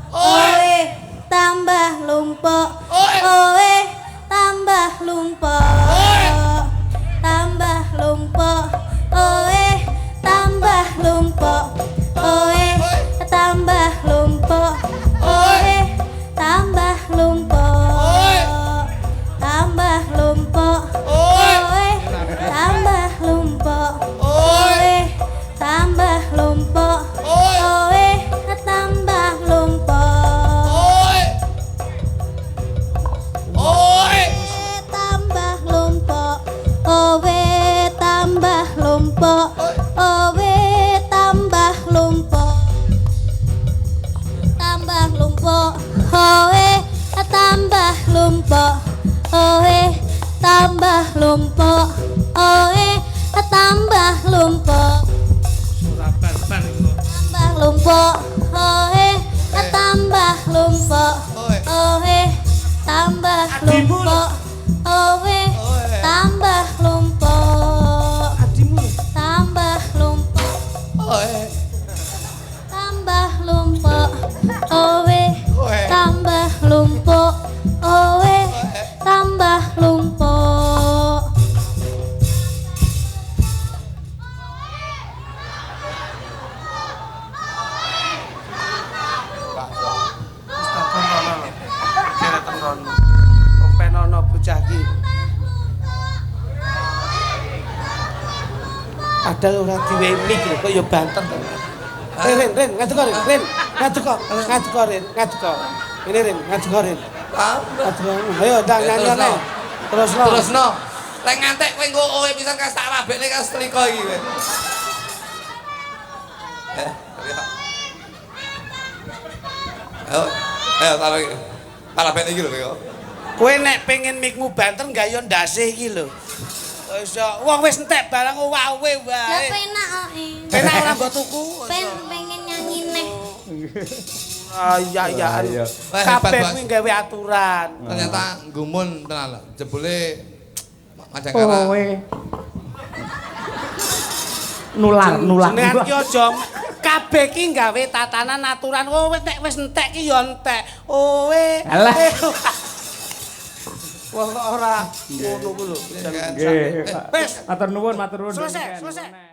Oe tambah lumpuk. Oe tambah lumpuk. Tambah lumpuk. Oe tambah lumpuk. Oe tambah lumpuk. Oe tambah lumpuk. Tambah lumpuk. Oe tambah lumpuk. Oe tambah lumpuk. Oe tambah lumpuk. Tambah lumpuk. Oe tambah lumpuk. Oe tambah lumpuk. Tambah lumpuk. Oe tambah lumpuk. Oe tambah lumpuk. Oe tambah lumpuk. Barbar iku. Tambah lumpuk. Oe tambah lumpuk. Oe tambah lumpuk. Oe tambah lumpuk. Adimu. Tambah lumpuk. Tambah lumpuk. Oe tambah lumpuk. Oe tambah lumpuk. Takon rono. Kira ten rono. Penono bocah iki. Padahal ora diwe mik lho, kok ya banter to. Ren, ngaduk Ren. Ini Ren, ngaduk Ren. Ayo ndang nyanyi. Terusno. Terusno. Lek ngantek kowe engko owe pisan kas tak rabekne kas setrika iki kowe. Ayo tak rabekne iki lho kowe. Kowe nek pengen mikmu banter gayo ndase iki lho. Wis wong wis entek barang wae Lah wae. penak kok. Penak ora mbok tuku. Pengen nyanyi neh. Iya. Wah, Kabeh hebat, kuwi gawe aturan. Ternyata gumun tenan lho. Jebule Madangkara. Nular. Jenengan ki aja kabeh ki gawe tatanan aturan. Oh nek wis entek ki ya entek. Alah. Wong kok ora ngono ku lho. Nggih. Wis Matur nuwun. selesai.